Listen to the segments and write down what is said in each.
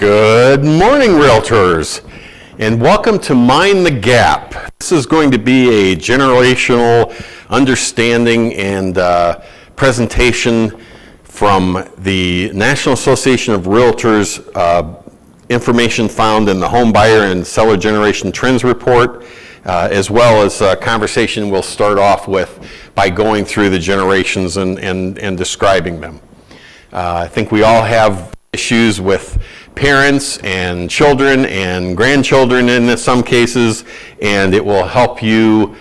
Good morning, Realtors, and welcome to Mind the Gap. This is going to be a generational understanding and presentation from the National Association of Realtors, information found in the Home Buyer and Seller Generation Trends Report, as well as a conversation we'll start off with by going through the generations and describing them. I think we all have issues with parents and children and grandchildren in some cases, and it will help you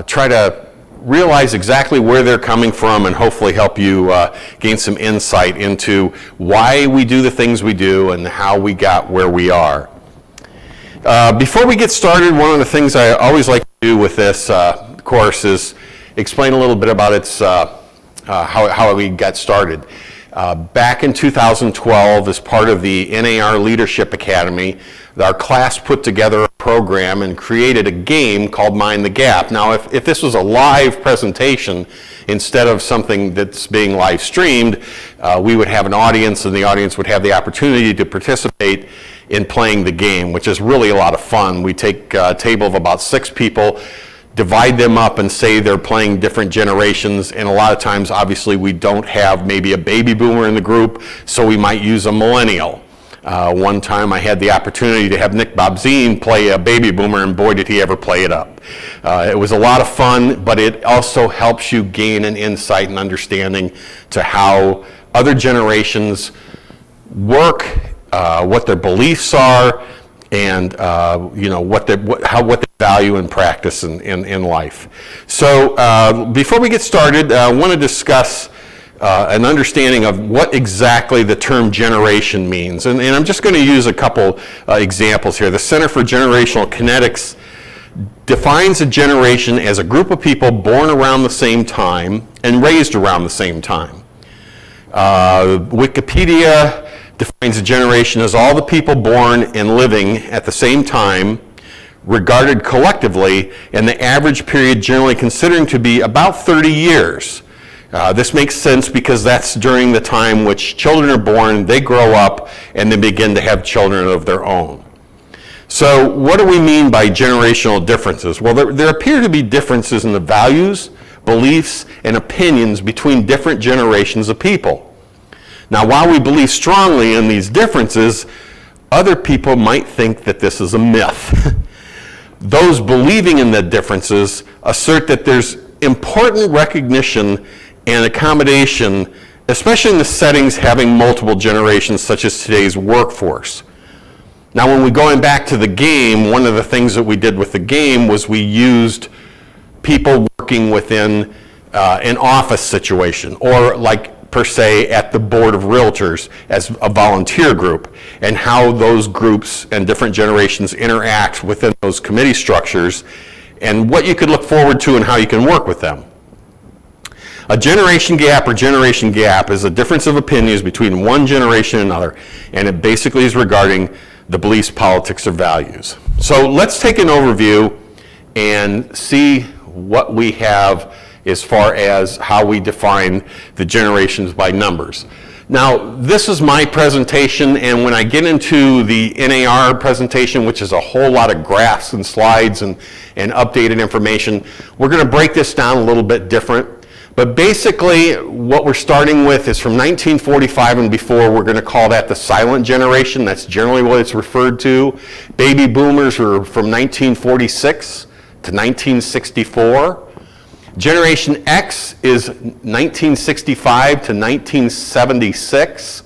try to realize exactly where they're coming from and hopefully help you gain some insight into why we do the things we do and how we got where we are. Before we get started, one of the things I always like to do with this course is explain a little bit about its how we got started. Back in 2012, as part of the NAR Leadership Academy, our class put together a program and created a game called Mind the Gap. Now, if this was a live presentation instead of something that's being live streamed, we would have an audience, and the audience would have the opportunity to participate in playing the game, which is really a lot of fun. We take a table of about 6 people, divide them up and say they're playing different generations, and a lot of times obviously we don't have maybe a baby boomer in the group, so we might use a millennial. One time I had the opportunity to have Nick Bobzine play a baby boomer, and boy did he ever play it up. It was a lot of fun, but it also helps you gain an insight and understanding to how other generations work, what their beliefs are, and what they value and practice in life. So before we get started, I want to discuss an understanding of what exactly the term generation means. And I'm just going to use a couple examples here. The Center for Generational Kinetics defines a generation as a group of people born around the same time and raised around the same time. Wikipedia defines a generation as all the people born and living at the same time, regarded collectively, and the average period generally considering to be about 30 years. This makes sense because that's during the time which children are born, they grow up, and they begin to have children of their own. So what do we mean by generational differences? Well, there appear to be differences in the values, beliefs, and opinions between different generations of people. Now, while we believe strongly in these differences, other people might think that this is a myth. Those believing in the differences assert that there's important recognition and accommodation, especially in the settings having multiple generations, such as today's workforce. Now, when we're going back to the game, one of the things that we did with the game was we used people working within an office situation, or like per se at the Board of Realtors as a volunteer group, and how those groups and different generations interact within those committee structures, and what you could look forward to and how you can work with them. A generation gap is a difference of opinions between one generation and another, and it basically is regarding the beliefs, politics, or values. So let's take an overview and see what we have as far as how we define the generations by numbers. Now, this is my presentation, and when I get into the NAR presentation, which is a whole lot of graphs and slides and updated information, we're going to break this down a little bit different. But basically, what we're starting with is from 1945 and before. We're going to call that the silent generation. That's generally what it's referred to. Baby boomers are from 1946 to 1964. Generation X is 1965 to 1976,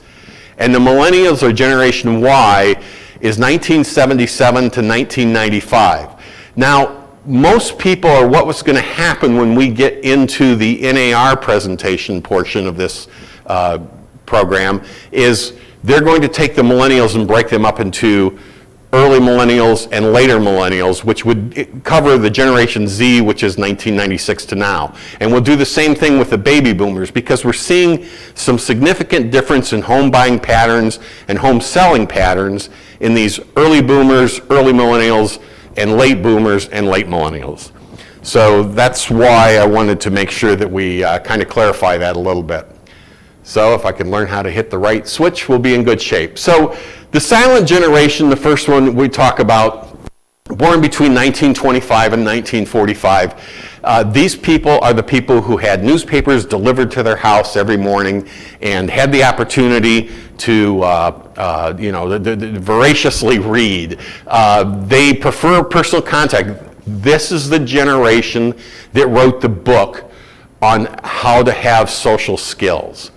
and the millennials, or Generation Y, is 1977 to 1995. Now, most people, or what was going to happen when we get into the NAR presentation portion of this program, is they're going to take the millennials and break them up into early millennials and later millennials, which would cover the Generation Z, which is 1996 to now. And we'll do the same thing with the baby boomers, because we're seeing some significant difference in home buying patterns and home selling patterns in these early boomers, early millennials, and late boomers and late millennials. So that's why I wanted to make sure that we kind of clarify that a little bit. So if I can learn how to hit the right switch, we'll be in good shape. So the silent generation, the first one we talk about, born between 1925 and 1945. These people are the people who had newspapers delivered to their house every morning and had the opportunity to voraciously read. They prefer personal contact. This is the generation that wrote the book on how to have social skills.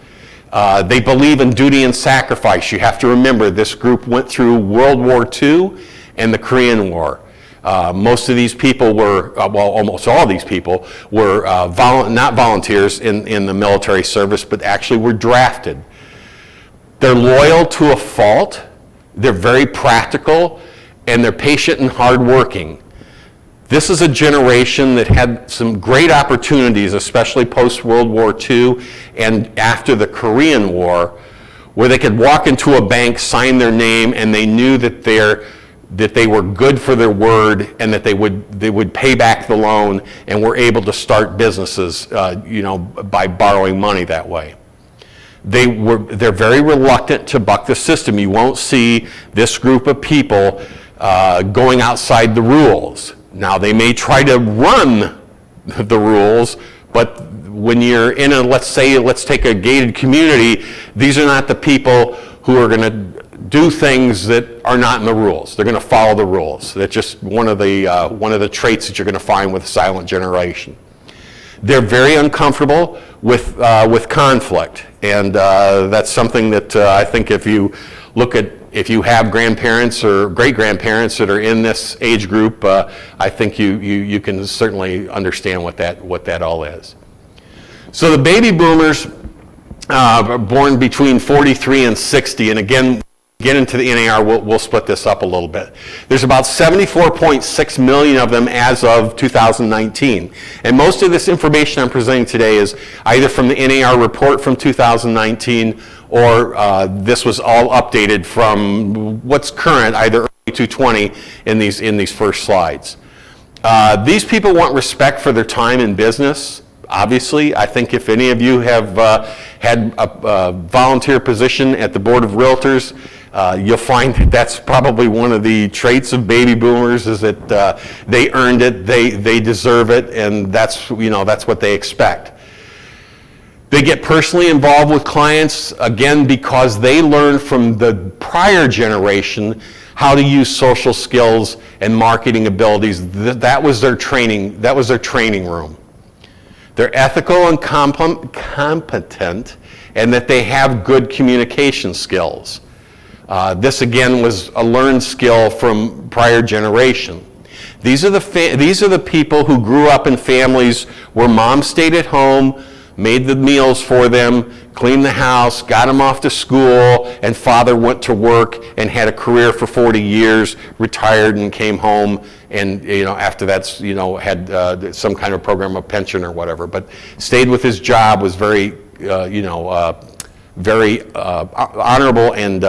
They believe in duty and sacrifice. You have to remember this group went through World War II and the Korean War. Most of these people were, almost all of these people were not volunteers in the military service, but actually were drafted. They're loyal to a fault, they're very practical, and they're patient and hardworking. This is a generation that had some great opportunities, especially post-World War II and after the Korean War, where they could walk into a bank, sign their name, and they knew that they were good for their word and that they would pay back the loan and were able to start businesses by borrowing money that way. They're very reluctant to buck the system. You won't see this group of people going outside the rules. Now they may try to run the rules, but when you're in let's take a gated community, these are not the people who are going to do things that are not in the rules. They're going to follow the rules. That's just one of the traits that you're going to find with the silent generation. They're very uncomfortable with conflict, and that's something that I think if you have grandparents or great-grandparents that are in this age group, I think you can certainly understand what that all is. So the baby boomers born between 43 and 60, and again, get into the NAR, we'll split this up a little bit. There's about 74.6 million of them as of 2019. And most of this information I'm presenting today is either from the NAR report from 2019 or this was all updated from what's current, either early 2020 in these first slides. These people want respect for their time in business. Obviously, I think if any of you have had a volunteer position at the Board of Realtors, you'll find that that's probably one of the traits of baby boomers is that they earned it, they deserve it, and that's what they expect. They get personally involved with clients, again, because they learned from the prior generation how to use social skills and marketing abilities. That was their training room. They're ethical and competent, and that they have good communication skills. This again was a learned skill from prior generation. These are the people who grew up in families where mom stayed at home, made the meals for them, cleaned the house, got them off to school, and father went to work and had a career for 40 years, retired and came home, and after that had some kind of program of pension or whatever, but stayed with his job, was very very honorable and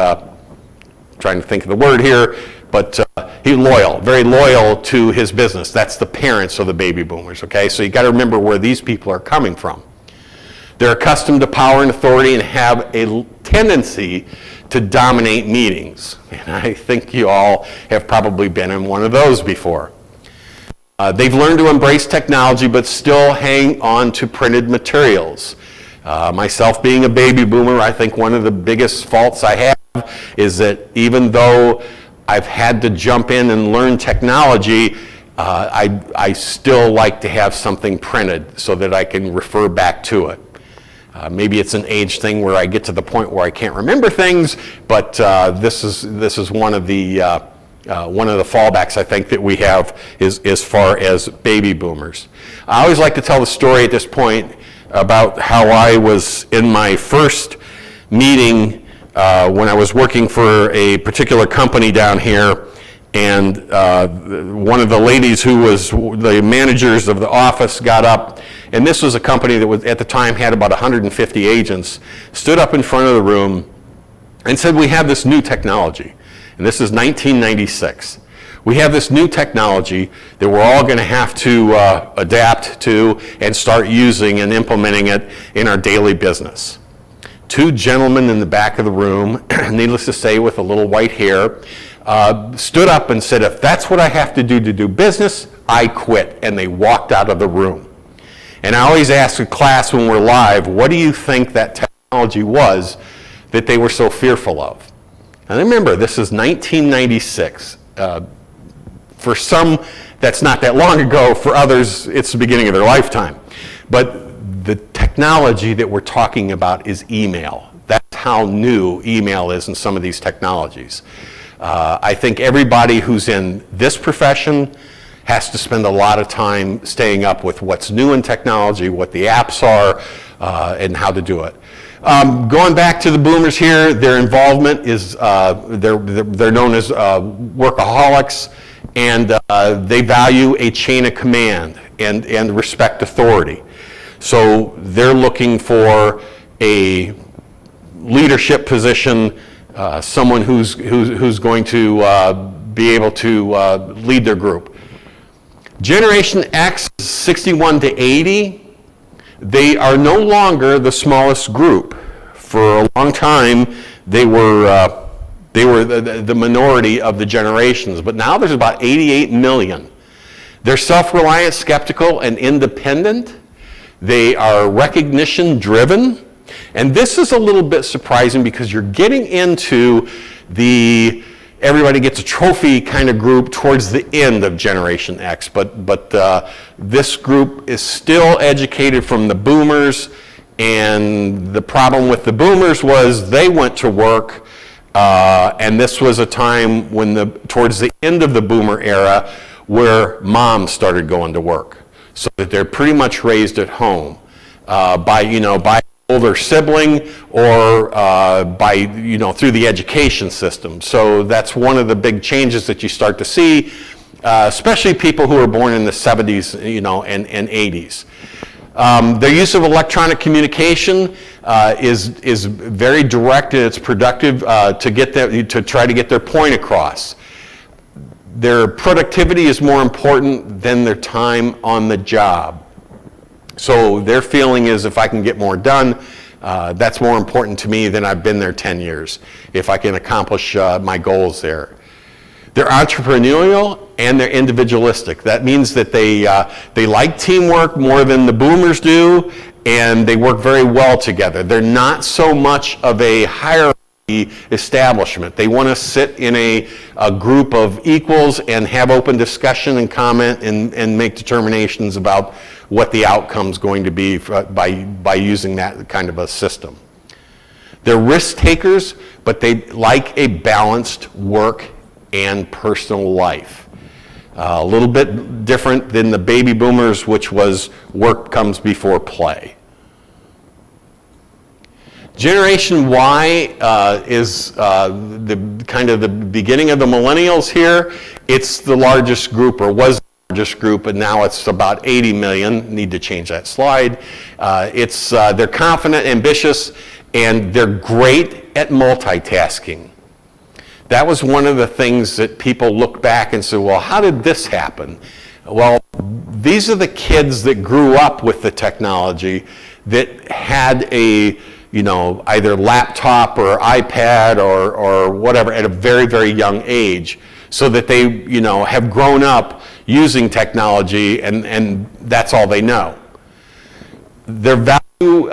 trying to think of the word here, but he's loyal, very loyal to his business. That's the parents of the baby boomers, okay? So you got to remember where these people are coming from. They're accustomed to power and authority and have a tendency to dominate meetings. And I think you all have probably been in one of those before. They've learned to embrace technology but still hang on to printed materials. Myself being a baby boomer, I think one of the biggest faults I have is that even though I've had to jump in and learn technology, I still like to have something printed so that I can refer back to it. Maybe it's an age thing where I get to the point where I can't remember things, but this is one of the fallbacks I think that we have is as far as baby boomers. I always like to tell the story at this point about how I was in my first meeting when I was working for a particular company down here, and one of the ladies who was the managers of the office got up, and this was a company that was at the time had about 150 agents, stood up in front of the room and said, "We have this new technology," and this is 1996. "We have this new technology that we're all going to have to adapt to and start using and implementing it in our daily business. Two gentlemen in the back of the room, needless to say with a little white hair, stood up and said, if that's what I have to do business, I quit. And they walked out of the room. And I always ask a class when we're live, what do you think that technology was that they were so fearful of? And remember, this is 1996. For some, that's not that long ago. For others, it's the beginning of their lifetime. But the technology that we're talking about is email. That's how new email is in some of these technologies. I think everybody who's in this profession has to spend a lot of time staying up with what's new in technology, what the apps are, and how to do it. Going back to the boomers here, their involvement is, they're known as workaholics, and they value a chain of command and respect authority. So they're looking for a leadership position, someone who's going to be able to lead their group. Generation X, 61 to 80, they are no longer the smallest group. For a long time, they were the minority of the generations, but now there's about 88 million. They're self-reliant, skeptical, and independent. They are recognition-driven. And this is a little bit surprising because you're getting into the everybody gets a trophy kind of group towards the end of Generation X. But this group is still educated from the boomers. And the problem with the boomers was they went to work. And this was a time when towards the end of the boomer era where moms started going to work. So that they're pretty much raised at home by an older sibling or through the education system. So that's one of the big changes that you start to see, especially people who are born in the 70s, and 80s. Their use of electronic communication is very direct and it's productive to try to get their point across. Their productivity is more important than their time on the job. So their feeling is if I can get more done, that's more important to me than I've been there 10 years, if I can accomplish my goals there. They're entrepreneurial and they're individualistic. That means that they like teamwork more than the boomers do, and they work very well together. They're not so much of a hierarchy establishment. They want to sit in a group of equals and have open discussion and comment and make determinations about what the outcome's going to be by using that kind of a system. They're risk takers, but they like a balanced work and personal life. A little bit different than the baby boomers, which was work comes before play. Generation Y is the kind of the beginning of the millennials here. It's the largest group, or was the largest group, and now it's about 80 million. Need to change that slide. They're confident, ambitious, and they're great at multitasking. That was one of the things that people look back and say, well, how did this happen? Well, these are the kids that grew up with the technology that had a either laptop or iPad or whatever at a very, very young age, so that they, have grown up using technology and that's all they know. They value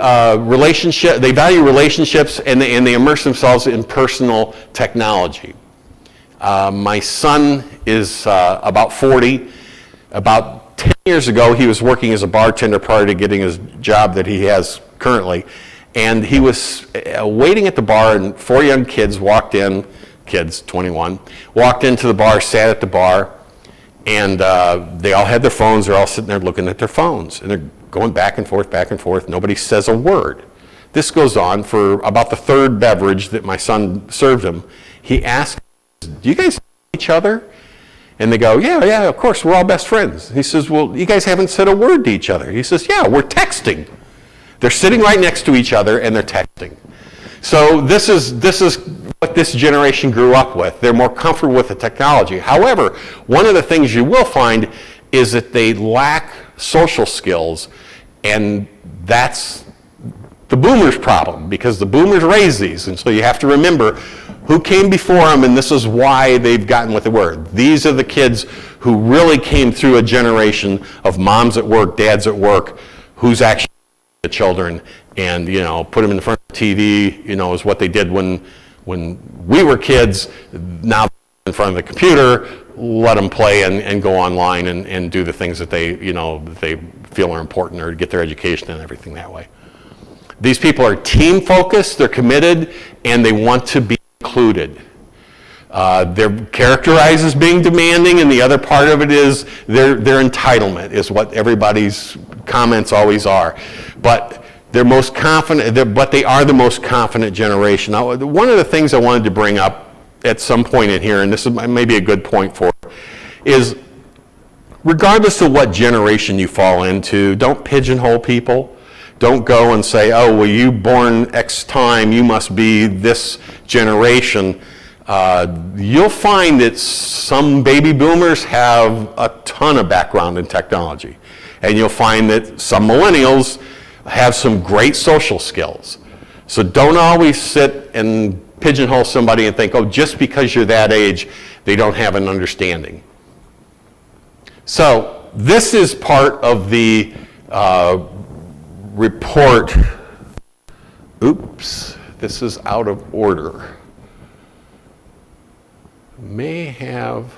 relationships and they immerse themselves in personal technology. My son is about 40. About 10 years ago, he was working as a bartender prior to getting his job that he has currently. And he was waiting at the bar, and 4 young kids walked in, kids, 21, walked into the bar, sat at the bar, and they all had their phones. They're all sitting there looking at their phones, and they're going back and forth. Nobody says a word. This goes on for about the third beverage that my son served him. He asked, do you guys know each other? And they go, yeah, of course, we're all best friends. He says, well, you guys haven't said a word to each other. He says, yeah, we're texting. They're sitting right next to each other and they're texting. So this is what this generation grew up with. They're more comfortable with the technology. However, one of the things you will find is that they lack social skills, and that's the boomers' problem, because the boomers raised these. And so you have to remember who came before them, and this is why they've gotten what they were. These are the kids who really came through a generation of moms at work, dads at work, who's actually the children, and put them in front of the TV, is what they did when we were kids. Now in front of the computer, let them play and go online and do the things that they feel are important, or get their education and everything that way. These people are team focused, they're committed, and they want to be included. They're characterized as being demanding, and the other part of it is their entitlement is what everybody's comments always are. But they're most confident, but they are the most confident generation. Now, one of the things I wanted to bring up at some point in here, and this is maybe a good point for it, is regardless of what generation you fall into, don't pigeonhole people. Don't go and say, oh, well, you born X time, you must be this generation. You'll find that some baby boomers have a ton of background in technology. And you'll find that some millennials have some great social skills. So don't always sit and pigeonhole somebody and think, oh, just because you're that age, they don't have an understanding. So this is part of the report. Oops, this is out of order. May have,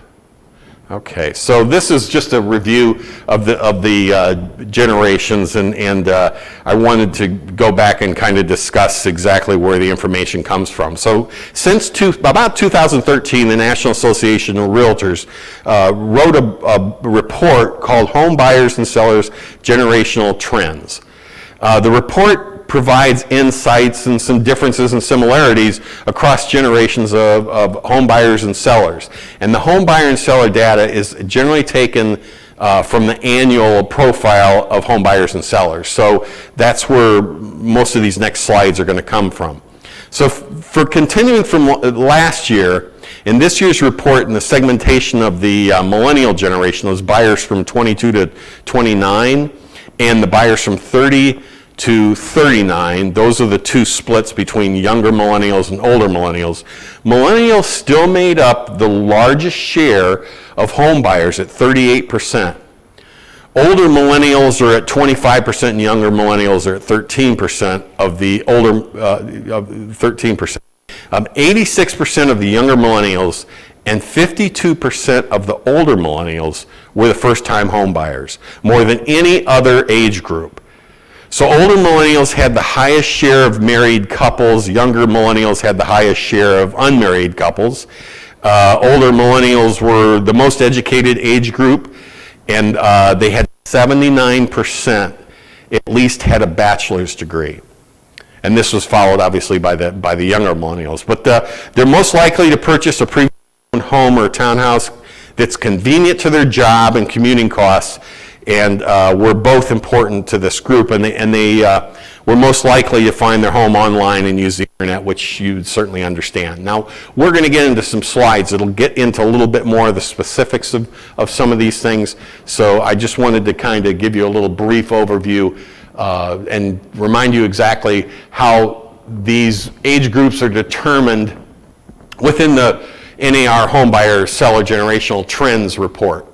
okay, so this is just a review of the generations, and I wanted to go back and kind of discuss exactly where the information comes from. So since about 2013, the National Association of Realtors wrote a report called Home Buyers and Sellers Generational Trends. The report provides insights and some differences and similarities across generations of home buyers and sellers. And the home buyer and seller data is generally taken from the annual profile of home buyers and sellers. So that's where most of these next slides are going to come from. So for continuing from last year, in this year's report, in the segmentation of the millennial generation, those buyers from 22 to 29, and the buyers from 30 to 39, those are the two splits between younger millennials and older millennials. Millennials still made up the largest share of home buyers at 38%. Older millennials are at 25%, and younger millennials are at 13% of the older, 13%. 86% of the younger millennials and 52% of the older millennials were the first-time home buyers, more than any other age group. So older millennials had the highest share of married couples. Younger millennials had the highest share of unmarried couples. Older millennials were the most educated age group, and they had 79% at least had a bachelor's degree. And this was followed obviously by the younger millennials. But they're most likely to purchase a premium home or a townhouse that's convenient to their job and commuting costs, and were both important to this group, and they were most likely to find their home online and use the internet, which you certainly understand. Now, we're going to get into some slides that'll get into a little bit more of the specifics of some of these things, so I just wanted to kind of give you a little brief overview and remind you exactly how these age groups are determined within the NAR Homebuyer Seller Generational Trends report.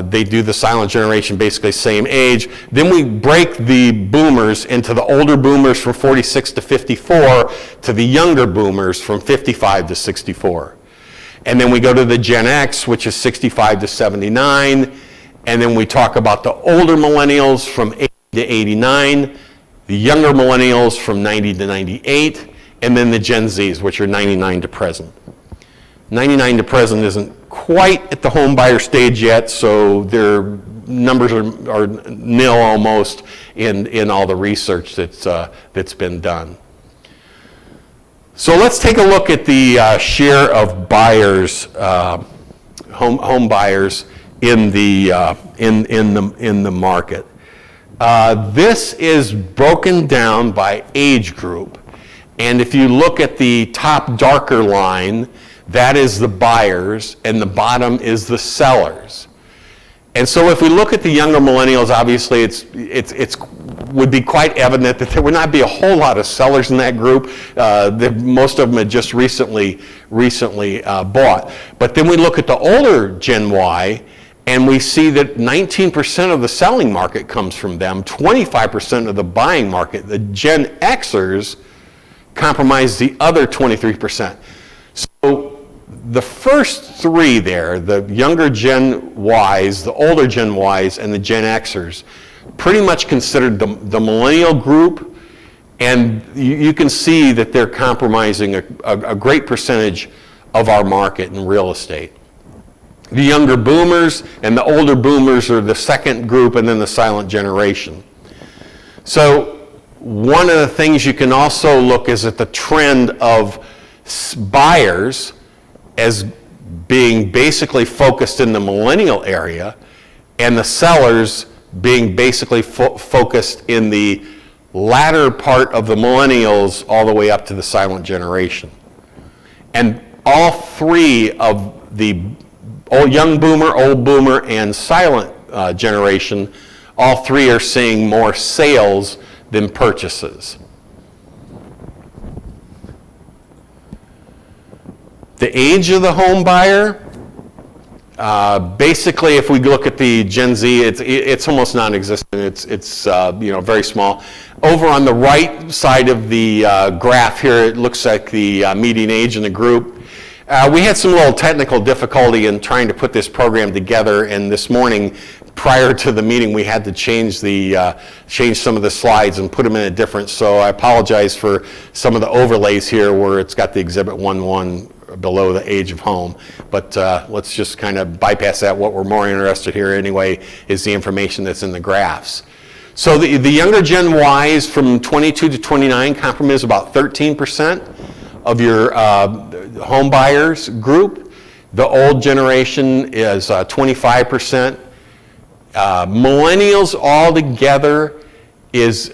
They do the silent generation, basically same age. Then we break the boomers into the older boomers from 46 to 54 to the younger boomers from 55 to 64. And then we go to the Gen X, which is 65 to 79. And then we talk about the older millennials from 80 to 89, the younger millennials from 90 to 98, and then the Gen Zs, which are 99 to present. 99 to present isn't quite at the home buyer stage yet, so their numbers are nil almost in all the research that's been done. So let's take a look at the share of buyers, home buyers in the market. This is broken down by age group, and if you look at the top darker line, that is the buyers, and the bottom is the sellers. And so if we look at the younger millennials, obviously it's would be quite evident that there would not be a whole lot of sellers in that group. Most of them had just recently bought. But then we look at the older Gen Y, and we see that 19% of the selling market comes from them, 25% of the buying market. The Gen Xers comprise the other 23%. So the first three there, the younger Gen Ys, the older Gen Ys, and the Gen Xers, pretty much considered the millennial group, and you can see that they're comprising a great percentage of our market in real estate. The younger boomers and the older boomers are the second group, and then the silent generation. So one of the things you can also look is at the trend of buyers as being basically focused in the millennial area, and the sellers being basically focused in the latter part of the millennials all the way up to the silent generation. And all three of the young boomer, old boomer, and silent generation, all three are seeing more sales than purchases. The age of the home buyer, basically, if we look at the Gen Z, it's almost non-existent. It's very small. Over on the right side of the graph here, it looks like the median age in the group. We had some little technical difficulty in trying to put this program together, and this morning, prior to the meeting, we had to change some of the slides and put them in a different. So I apologize for some of the overlays here where it's got the Exhibit 1.1 below the age of home. But let's just kind of bypass that. What we're more interested here anyway is the information that's in the graphs. So the younger Gen Ys from 22 to 29 comprise about 13% of your home buyers group. The old generation is 25%. Millennials altogether is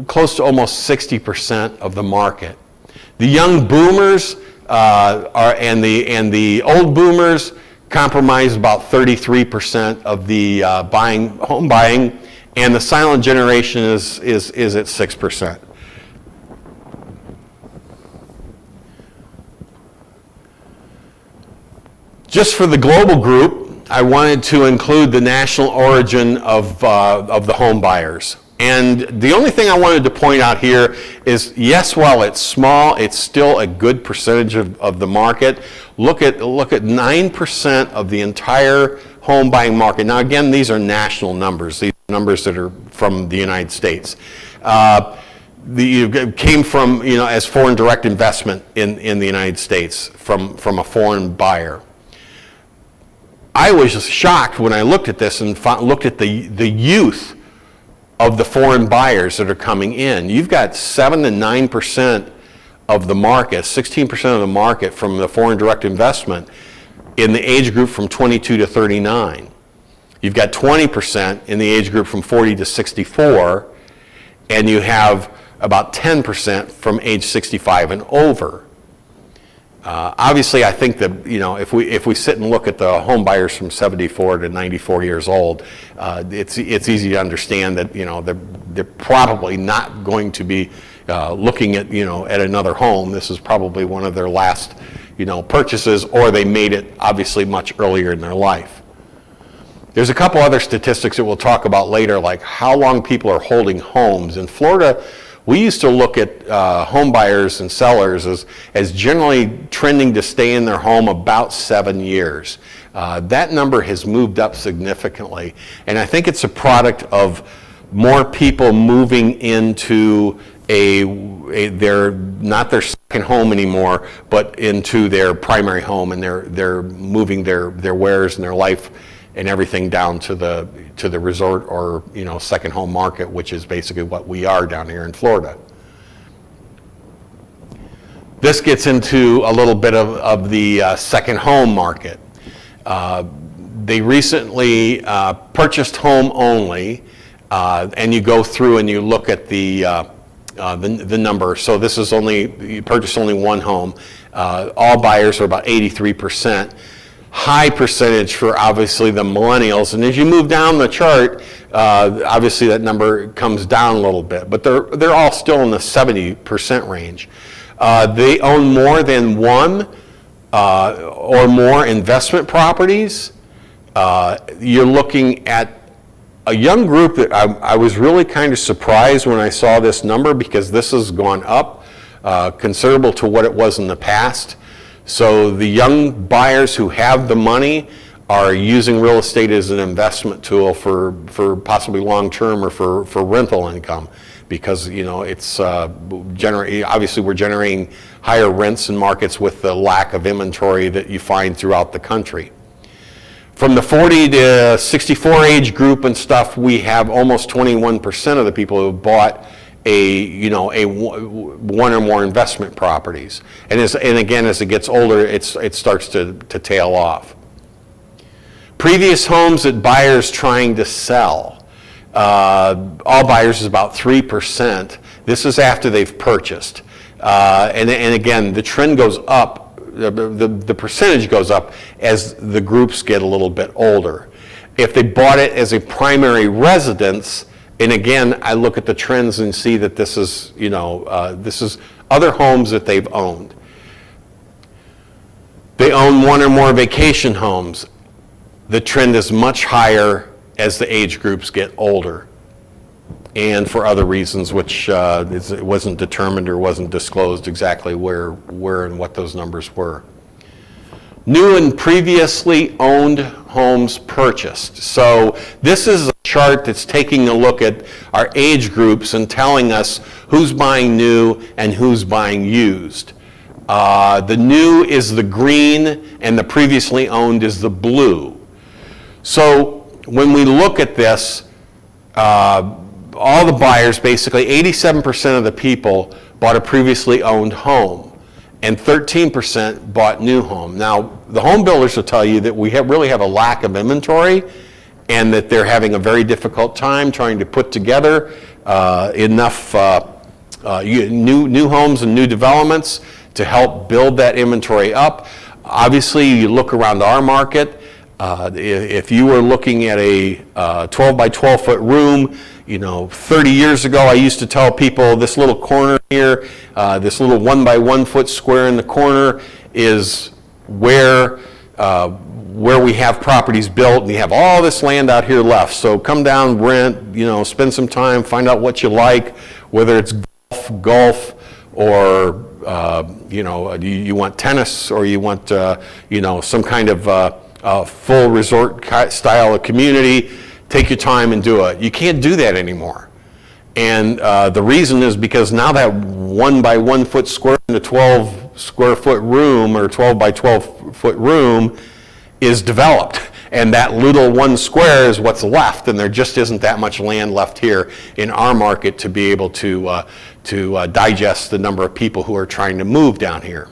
close to almost 60% of the market. The young boomers and the old boomers comprise about 33% of the home buying, and the silent generation is at 6%. Just for the global group, I wanted to include the national origin of the home buyers. And the only thing I wanted to point out here is, yes, while it's small, it's still a good percentage of the market. Look at 9% of the entire home buying market. Now, again, these are national numbers. These are numbers that are from the United States. Came from, as foreign direct investment in the United States from a foreign buyer. I was shocked when I looked at this and looked at the youth of the foreign buyers that are coming in. You've got 7 to 9% of the market, 16% of the market from the foreign direct investment in the age group from 22 to 39. You've got 20% in the age group from 40 to 64, and you have about 10% from age 65 and over. Obviously, I think that if we sit and look at the home buyers from 74 to 94 years old, it's easy to understand that they're probably not going to be looking at at another home. This is probably one of their last purchases, or they made it obviously much earlier in their life. There's a couple other statistics that we'll talk about later, like how long people are holding homes. In Florida, we used to look at home buyers and sellers as generally trending to stay in their home about 7 years. That number has moved up significantly, and I think it's a product of more people moving into they're not their second home anymore, but into their primary home, and they're moving their wares and their life and everything down to the resort or second home market, which is basically what we are down here in Florida. This gets into a little bit of the second home market. They recently purchased home only, and you go through and you look at the number. So this is you purchased only one home. All buyers are about 83%. high percentage for obviously the millennials. And as you move down the chart, obviously that number comes down a little bit, but they're all still in the 70% range. They own more than one or more investment properties. You're looking at a young group that I was really kind of surprised when I saw this number, because this has gone up considerable to what it was in the past. So the young buyers who have the money are using real estate as an investment tool for possibly long-term or for rental income, because it's obviously we're generating higher rents in markets with the lack of inventory that you find throughout the country. From the 40 to 64 age group and stuff, we have almost 21% of the people who bought one or more investment properties. And again, as it gets older, it starts to tail off. Previous homes that buyers trying to sell. All buyers is about 3%. This is after they've purchased. And again, the trend goes up. The percentage goes up as the groups get a little bit older. If they bought it as a primary residence, and again, I look at the trends and see that this is, this is other homes that they've owned. They own one or more vacation homes. The trend is much higher as the age groups get older, and for other reasons which it wasn't determined or wasn't disclosed exactly where and what those numbers were. New and previously owned homes purchased. So this is a chart that's taking a look at our age groups and telling us who's buying new and who's buying used. The new is the green and the previously owned is the blue. So when we look at this, all the buyers, basically 87% of the people bought a previously owned home, and 13% bought new home. Now, the home builders will tell you that we really have a lack of inventory, and that they're having a very difficult time trying to put together enough new homes and new developments to help build that inventory up. Obviously, you look around our market, if you were looking at a 12 by 12 foot room, 30 years ago, I used to tell people this little corner here, this little 1 by 1 foot square in the corner is where we have properties built, and we have all this land out here left. So come down, rent, spend some time, find out what you like, whether it's golf, or you want tennis, or you want some kind of full resort style of community. Take your time and do it. You can't do that anymore. And the reason is because now that 1 by 1 foot square in a 12 square foot room or 12 by 12 foot room is developed. And that little 1 square is what's left. And there just isn't that much land left here in our market to be able to digest the number of people who are trying to move down here.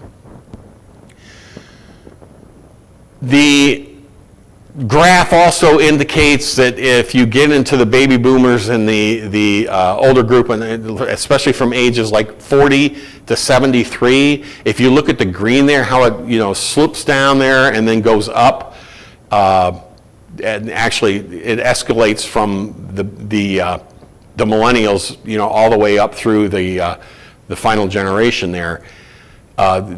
The graph also indicates that if you get into the baby boomers and the older group, and especially from ages like 40 to 73, if you look at the green there, how it slips down there and then goes up, and actually it escalates from the millennials, all the way up through the final generation there.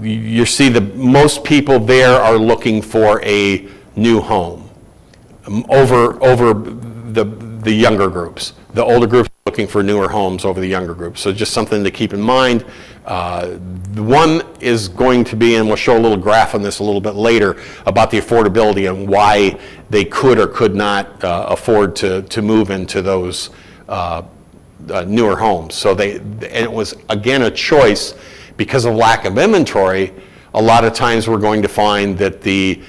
You see that most people there are looking for a new home over the younger groups. The older groups are looking for newer homes over the younger groups. So just something to keep in mind. The one is going to be, and we'll show a little graph on this a little bit later, about the affordability and why they could or could not afford to move into those newer homes. So and it was, again, a choice because of lack of inventory. A lot of times we're going to find that the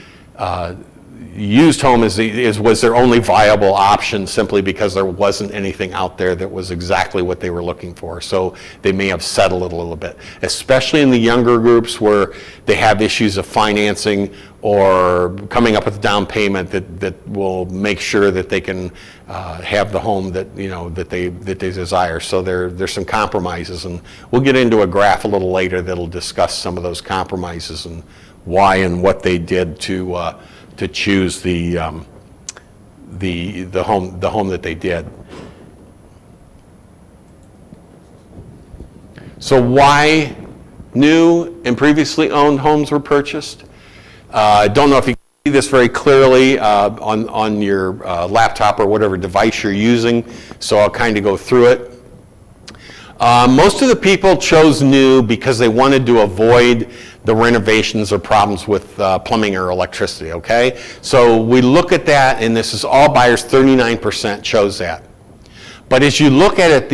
used home was their only viable option, simply because there wasn't anything out there that was exactly what they were looking for. So they may have settled a little bit, especially in the younger groups where they have issues of financing or coming up with a down payment that will make sure that they can have the home that they desire. So there's some compromises, and we'll get into a graph a little later that'll discuss some of those compromises and why and what they did to to choose the home that they did. So why new and previously owned homes were purchased? I don't know if you can see this very clearly on your laptop or whatever device you're using, so I'll kind of go through it. Most of the people chose new because they wanted to avoid the renovations or problems with plumbing or electricity, okay? So we look at that, and this is all buyers, 39% chose that. But as you look at it,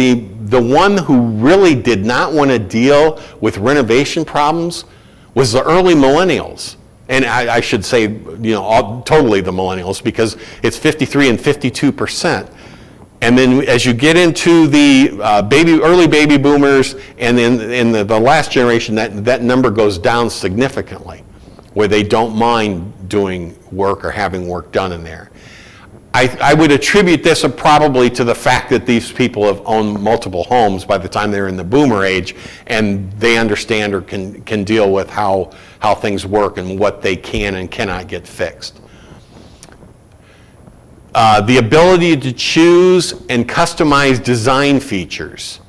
the one who really did not want to deal with renovation problems was the early millennials. And I should say, totally the millennials, because it's 53 and 52%. And then as you get into the early baby boomers, and then in the last generation, that number goes down significantly, where they don't mind doing work or having work done in there. I would attribute this probably to the fact that these people have owned multiple homes by the time they're in the boomer age, and they understand or can deal with how things work and what they can and cannot get fixed. The ability to choose and customize design features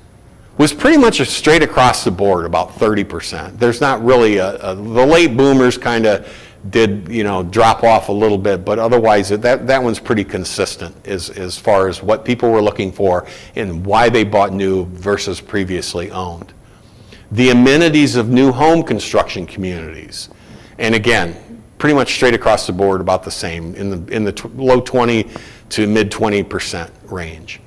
was pretty much straight across the board, about 30%. There's not really the late boomers kind of did, drop off a little bit, but otherwise that one's pretty consistent as far as what people were looking for and why they bought new versus previously owned. The amenities of new home construction communities, and again, pretty much straight across the board, about the same in the low 20 to mid 20% range.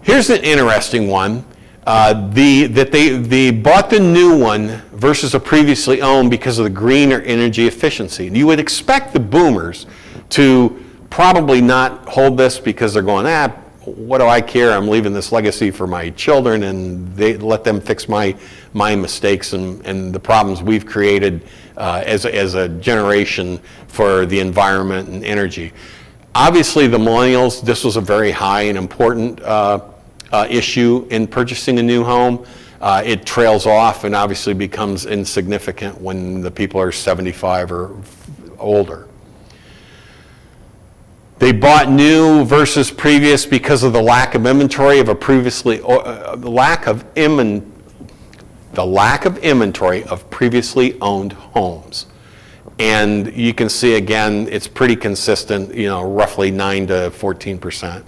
Here's an interesting one. They bought the new one versus a previously owned because of the greener energy efficiency. You would expect the boomers to probably not hold this because they're going, what do I care? I'm leaving this legacy for my children, and they let them fix my mistakes and the problems we've created as a generation for the environment and energy. Obviously, the millennials, this was a very high and important issue in purchasing a new home. It trails off and obviously becomes insignificant when the people are 75 or older. They bought new versus previous because of the lack of inventory of a the lack of inventory of previously owned homes. And you can see again, it's pretty consistent, roughly 9 to 14%.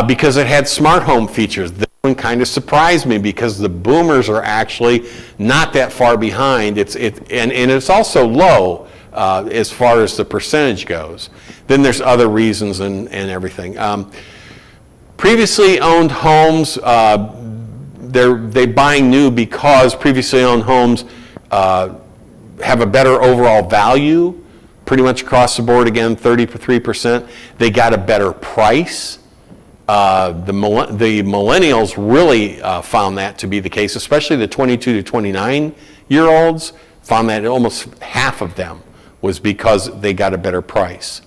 Because it had smart home features. This one kind of surprised me because the boomers are actually not that far behind. And it's also low as far as the percentage goes. Then there's other reasons and everything. Previously owned homes, they're buying new because previously owned homes have a better overall value, pretty much across the board, again, 33%. They got a better price. The millennials really found that to be the case, especially the 22 to 29-year-olds found that almost half of them was because they got a better price.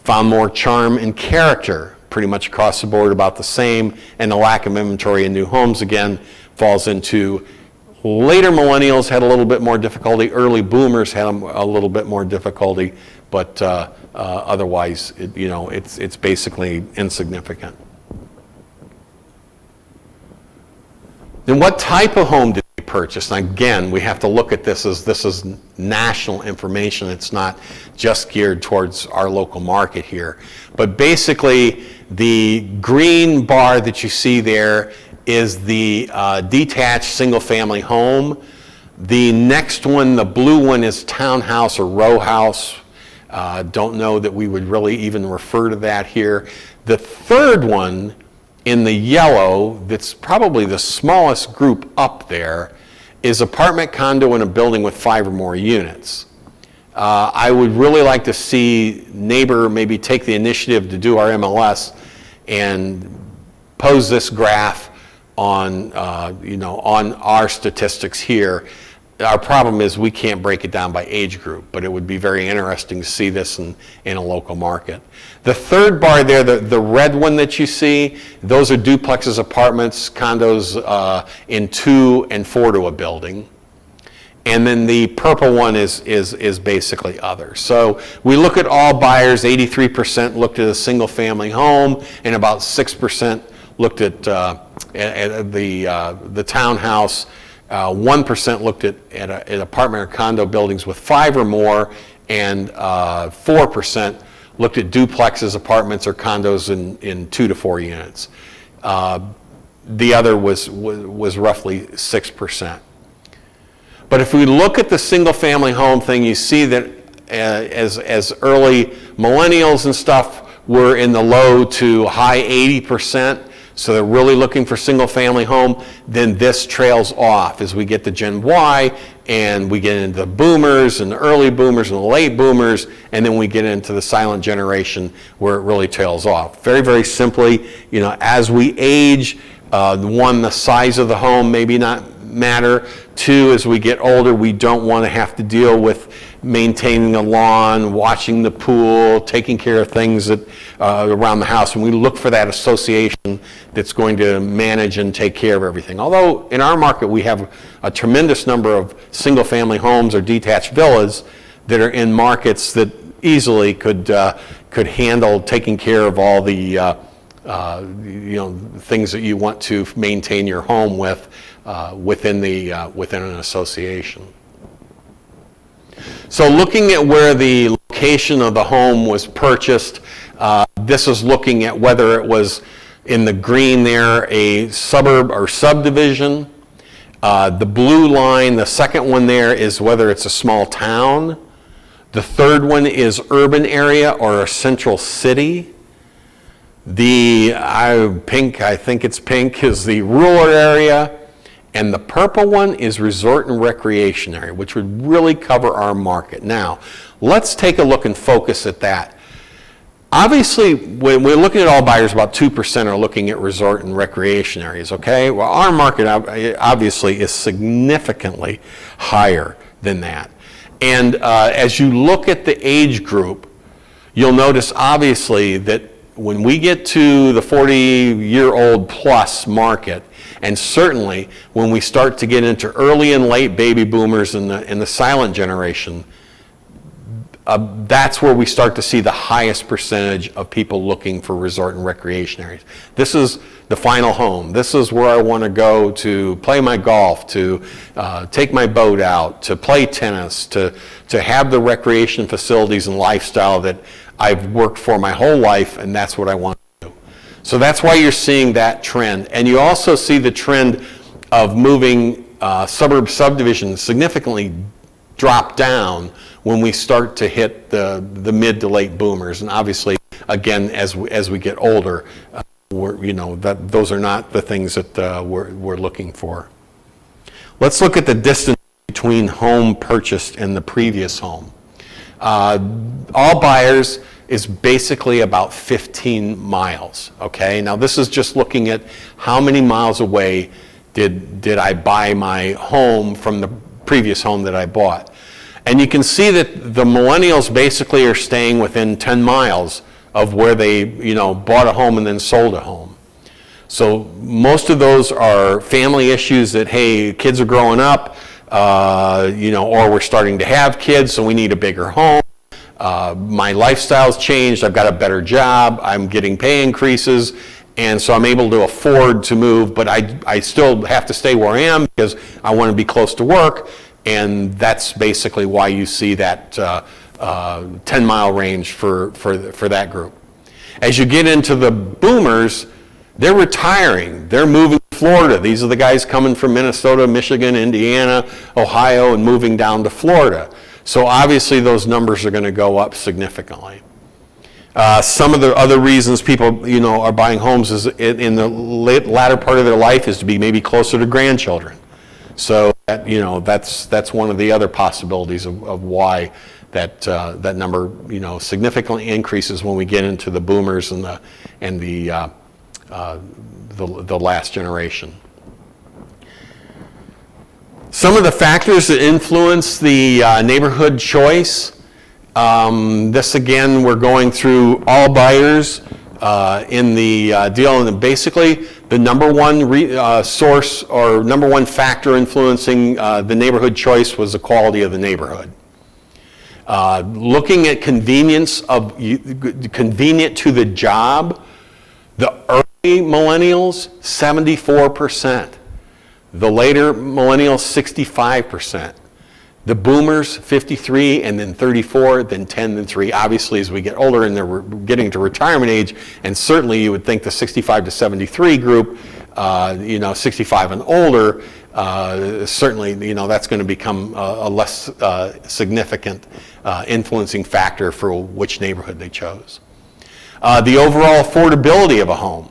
Found more charm and character, pretty much across the board about the same, and the lack of inventory in new homes, again, falls into later millennials had a little bit more difficulty, early boomers had a little bit more difficulty, but otherwise, it's basically insignificant. Then what type of home did they purchase? And again, we have to look at this as national information. It's not just geared towards our local market here. But basically, the green bar that you see there is the detached single-family home. The next one, the blue one, is townhouse or row house. Don't know that we would really even refer to that here. The third one in the yellow, that's probably the smallest group up there, is apartment, condo, in a building with 5 or more units. I would really like to see NABOR maybe take the initiative to do our MLS and pose this graph on our statistics here. Our problem is we can't break it down by age group, but it would be very interesting to see this in a local market. The third bar there, the red one that you see, those are duplexes, apartments, condos in 2 and 4 to a building. And then the purple one is basically other. So we look at all buyers. 83% looked at a single family home, and about 6% looked at the townhouse. 1% looked at apartment or condo buildings with 5 or more, and 4% looked at duplexes, apartments, or condos in 2 to 4 units. The other was roughly 6%. But if we look at the single-family home thing, you see that as early millennials and stuff were in the low to high 80%, so they're really looking for single-family home, then this trails off as we get to Gen Y, and we get into the boomers and the early boomers and the late boomers, and then we get into the silent generation where it really tails off. Very, very simply, as we age, one, the size of the home maybe not matter. 2, as we get older, we don't want to have to deal with maintaining a lawn, watching the pool, taking care of things that, around the house. And we look for that association that's going to manage and take care of everything. Although in our market we have a tremendous number of single-family homes or detached villas that are in markets that easily could handle taking care of all the things that you want to maintain your home with within an association. So looking at where the location of the home was purchased, this is looking at whether it was in the green there a suburb or subdivision. The blue line, the second one there, is whether it's a small town. The third one is urban area or a central city. The pink, I think it's pink, is the rural area. And the purple one is resort and recreation area, which would really cover our market. Now, let's take a look and focus at that. Obviously, when we're looking at all buyers, about 2% are looking at resort and recreation areas, okay? Well, our market obviously is significantly higher than that. And as you look at the age group, you'll notice obviously that when we get to the 40-year-old plus market, and certainly when we start to get into early and late baby boomers in the silent generation, that's where we start to see the highest percentage of people looking for resort and recreation areas. This is the final home. This is where I want to go to play my golf, to take my boat out, to play tennis, to have the recreation facilities and lifestyle that I've worked for my whole life, and that's what I want to do. So that's why you're seeing that trend. And you also see the trend of moving suburb subdivisions significantly drop down when we start to hit the mid to late boomers. And obviously, again, as we get older, those are not the things that we're looking for. Let's look at the distance between home purchased and the previous home. All buyers is basically about 15 miles, okay? Now this is just looking at how many miles away did I buy my home from the previous home that I bought. And you can see that the millennials basically are staying within 10 miles of where they, bought a home and then sold a home. So most of those are family issues that, hey, kids are growing up, or we're starting to have kids, so we need a bigger home. My lifestyle's changed, I've got a better job, I'm getting pay increases, and so I'm able to afford to move, but I still have to stay where I am because I want to be close to work, and that's basically why you see that 10-mile range for that group. As you get into the boomers, they're retiring, they're moving to Florida. These are the guys coming from Minnesota, Michigan, Indiana, Ohio, and moving down to Florida. So obviously those numbers are going to go up significantly. Some of the other reasons people, are buying homes is in the latter part of their life is to be maybe closer to grandchildren. So that's one of the other possibilities of why that number significantly increases when we get into the boomers and the last generation. Some of the factors that influence the neighborhood choice. This again, we're going through all buyers in the deal, and basically The number one source or number one factor influencing the neighborhood choice was the quality of the neighborhood. Looking at convenience convenient to the job, the early millennials, 74%. The later millennials, 65%. The boomers, 53, and then 34, then 10, then 3. Obviously, as we get older and they're getting to retirement age, and certainly you would think the 65 to 73 group, 65 and older, certainly, that's going to become a less significant influencing factor for which neighborhood they chose. The overall affordability of a home,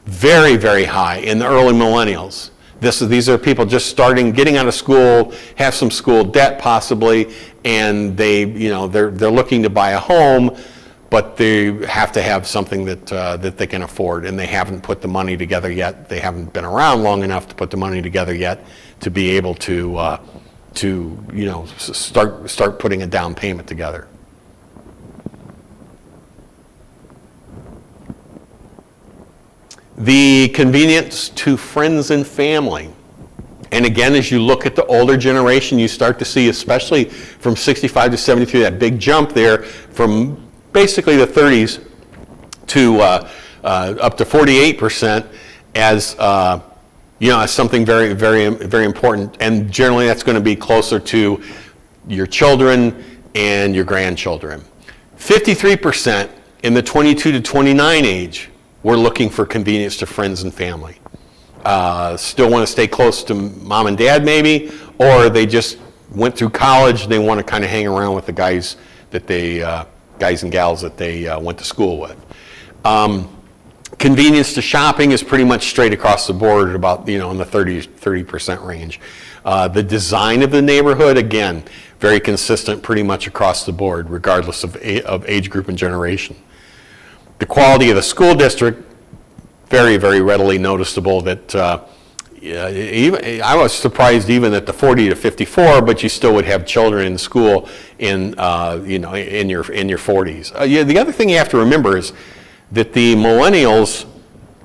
very, very high in the early millennials. These are people just getting out of school, have some school debt possibly, and they're looking to buy a home, but they have to have something that they can afford, and they haven't put the money together yet. They haven't been around long enough to put the money together yet to be able to start putting a down payment together. The convenience to friends and family. And again, as you look at the older generation, you start to see, especially from 65 to 73, that big jump there from basically the 30s to up to 48% as as something very, very, very important. And generally, that's going to be closer to your children and your grandchildren. 53% in the 22 to 29 age. We're looking for convenience to friends and family. Still want to stay close to mom and dad maybe, or they just went through college and they want to kind of hang around with the guys and gals that they went to school with. Convenience to shopping is pretty much straight across the board at about in the 30% range. The design of the neighborhood, again, very consistent pretty much across the board, regardless of age group and generation. The quality of the school district, very, very readily noticeable that I was surprised even at the 40 to 54, but you still would have children in school in your 40s. The other thing you have to remember is that the millennials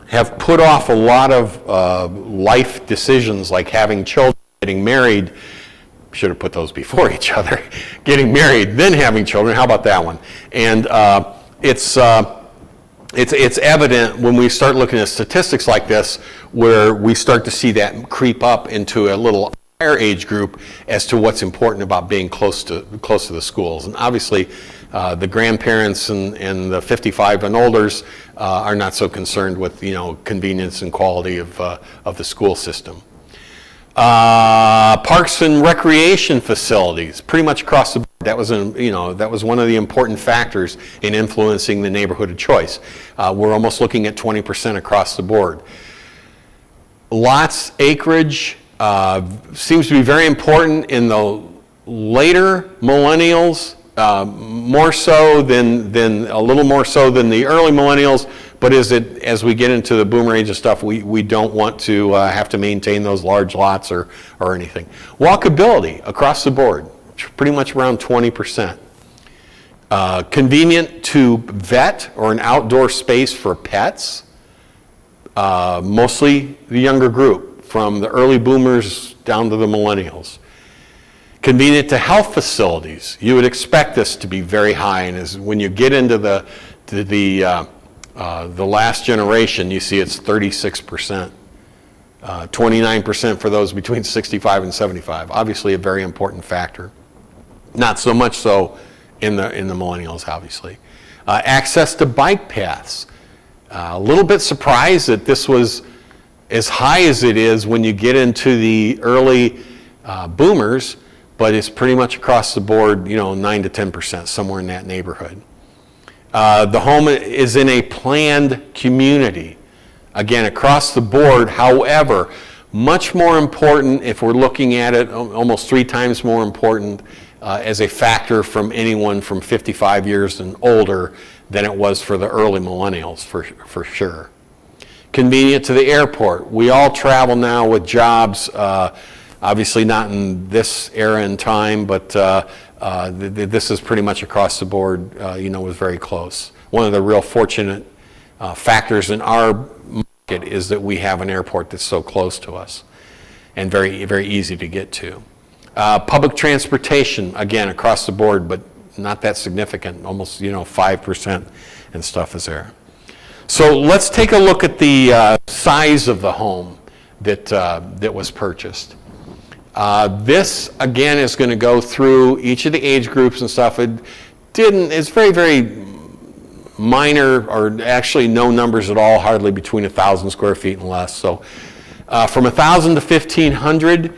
have put off a lot of life decisions like having children, getting married. Should have put those before each other. Getting married, then having children. How about that one? And it's evident when we start looking at statistics like this, where we start to see that creep up into a little higher age group as to what's important about being close to the schools. And obviously, the grandparents and the 55 and olders are not so concerned with convenience and quality of the school system. Parks and recreation facilities, pretty much across the board. That was one of the important factors in influencing the neighborhood of choice. We're almost looking at 20% across the board. Lots, acreage, seems to be very important in the later millennials, more so than a little more so than the early millennials. But as we get into the boomer age and stuff, we don't want to have to maintain those large lots or anything. Walkability across the board, pretty much around 20%. Convenient to vet or an outdoor space for pets, mostly the younger group, from the early boomers down to the millennials. Convenient to health facilities, you would expect this to be very high, and when you get into the last generation, you see it's 36%, 29% for those between 65 and 75. Obviously a very important factor. Not so much so in the millennials, obviously. Access to bike paths. A little bit surprised that this was as high as it is when you get into the early boomers, but it's pretty much across the board, 9 to 10%, somewhere in that neighborhood. The home is in a planned community. Again, across the board, however, much more important if we're looking at it, almost 3 times more important as a factor from anyone from 55 years and older than it was for the early millennials, for sure. Convenient to the airport. We all travel now with jobs, obviously not in this era and time, but this is pretty much across the board, was very close. One of the real fortunate factors in our is that we have an airport that's so close to us and very, very easy to get to. Public transportation, again, across the board, but not that significant, almost 5% and stuff is there. So let's take a look at the size of the home that was purchased. This, again, is going to go through each of the age groups and stuff. It's very, very minor, or actually no numbers at all, hardly between 1,000 square feet and less. So from 1,000 to 1,500,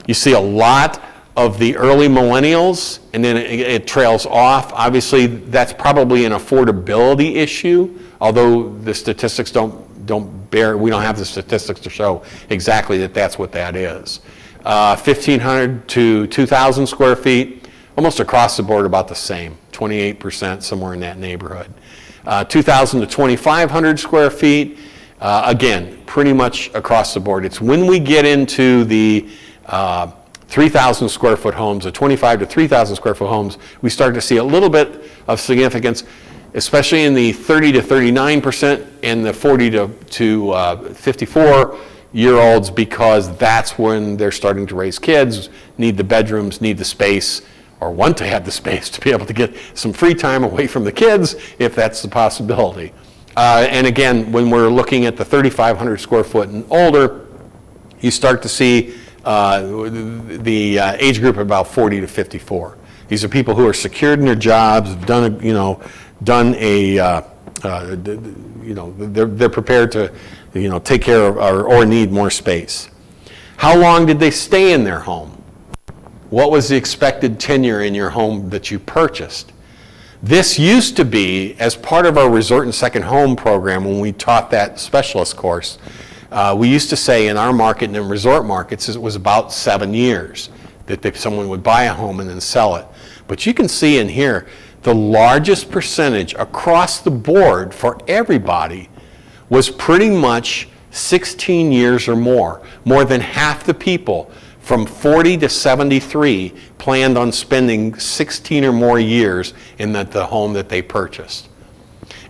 you see a lot of the early millennials, and then it trails off. Obviously, that's probably an affordability issue, although the statistics don't bear, we don't have the statistics to show exactly that that's what that is. 1,500 to 2,000 square feet, almost across the board about the same, 28%, somewhere in that neighborhood. 2,000 to 2,500 square feet, again, pretty much across the board. It's when we get into the 3,000 square foot homes, the 25 to 3,000 square foot homes, we start to see a little bit of significance, especially in the 30 to 39% and the 40 to 54-year-olds, because that's when they're starting to raise kids, need the bedrooms, need the space, or want to have the space to be able to get some free time away from the kids, if that's the possibility. And again, when we're looking at the 3,500 square foot and older, you start to see the age group of about 40 to 54. These are people who are secured in their jobs, they're prepared to, take care of or need more space. How long did they stay in their home? What was the expected tenure in your home that you purchased? This used to be, as part of our Resort and Second Home program, when we taught that specialist course, we used to say in our market and in resort markets, it was about 7 years that someone would buy a home and then sell it. But you can see in here, the largest percentage across the board for everybody was pretty much 16 years or more. More than half the people from 40 to 73 planned on spending 16 or more years in the home that they purchased.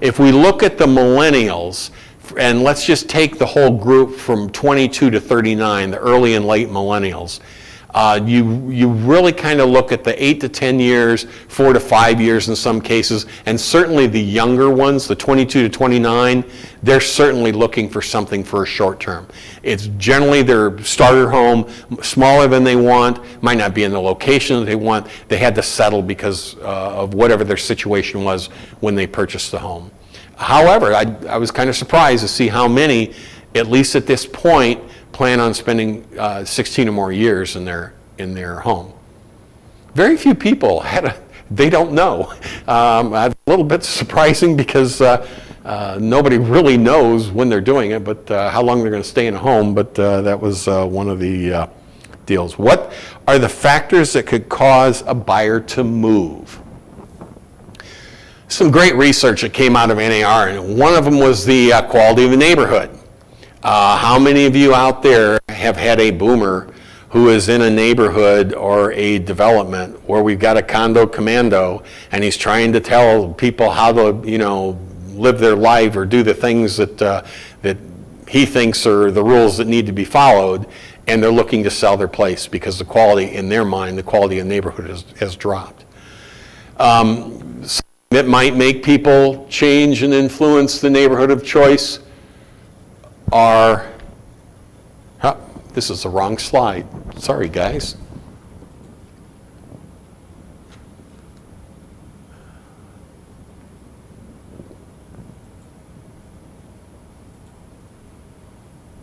If we look at the millennials, and let's just take the whole group from 22 to 39, the early and late millennials, you really kind of look at the 8 to 10 years, 4 to 5 years in some cases, and certainly the younger ones, the 22 to 29, they're certainly looking for something for a short term. It's generally their starter home, smaller than they want, might not be in the location that they want. They had to settle because of whatever their situation was when they purchased the home. However, I was kind of surprised to see how many, at least at this point, plan on spending 16 or more years in their home. Very few people they don't know. A little bit surprising because nobody really knows when they're doing it, but how long they're going to stay in a home, but that was one of the deals. What are the factors that could cause a buyer to move? Some great research that came out of NAR, and one of them was the quality of the neighborhood. How many of you out there have had a boomer who is in a neighborhood or a development where we've got a condo commando and he's trying to tell people how to, live their life or do the things that he thinks are the rules that need to be followed, and they're looking to sell their place because the quality, in their mind, the quality of the neighborhood has dropped. It might make people change and influence the neighborhood of choice are, this is the wrong slide. Sorry, guys.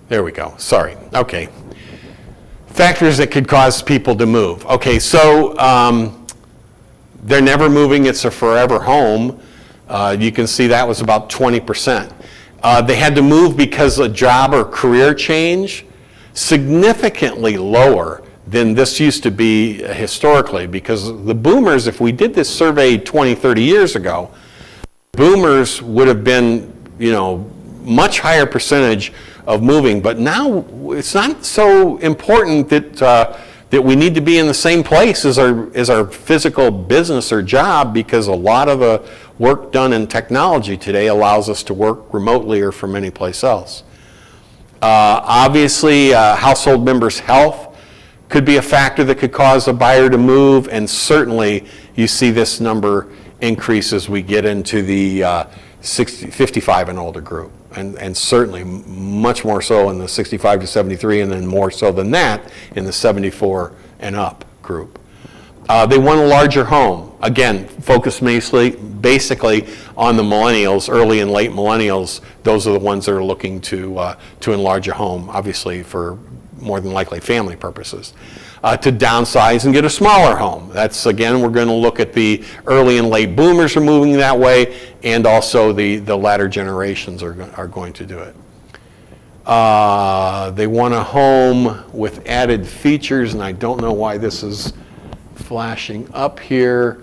There we go. Sorry. Okay. Factors that could cause people to move. Okay, so they're never moving. It's a forever home. You can see that was about 20%. They had to move because of a job or career change, significantly lower than this used to be historically, because the boomers, if we did this survey 20, 30 years ago, boomers would have been, much higher percentage of moving. But now it's not so important that we need to be in the same place as our physical business or job, because a lot of the work done in technology today allows us to work remotely or from any place else. Obviously, household members' health could be a factor that could cause a buyer to move, and certainly you see this number increase as we get into the 55 and older group, and certainly much more so in the 65 to 73, and then more so than that in the 74 and up group. They want a larger home. Again, focus basically on the millennials, early and late millennials. Those are the ones that are looking to enlarge a home, obviously for more than likely family purposes. To downsize and get a smaller home. That's, again, we're going to look at the early and late boomers are moving that way, and also the latter generations are going to do it. They want a home with added features, and I don't know why this is flashing up here,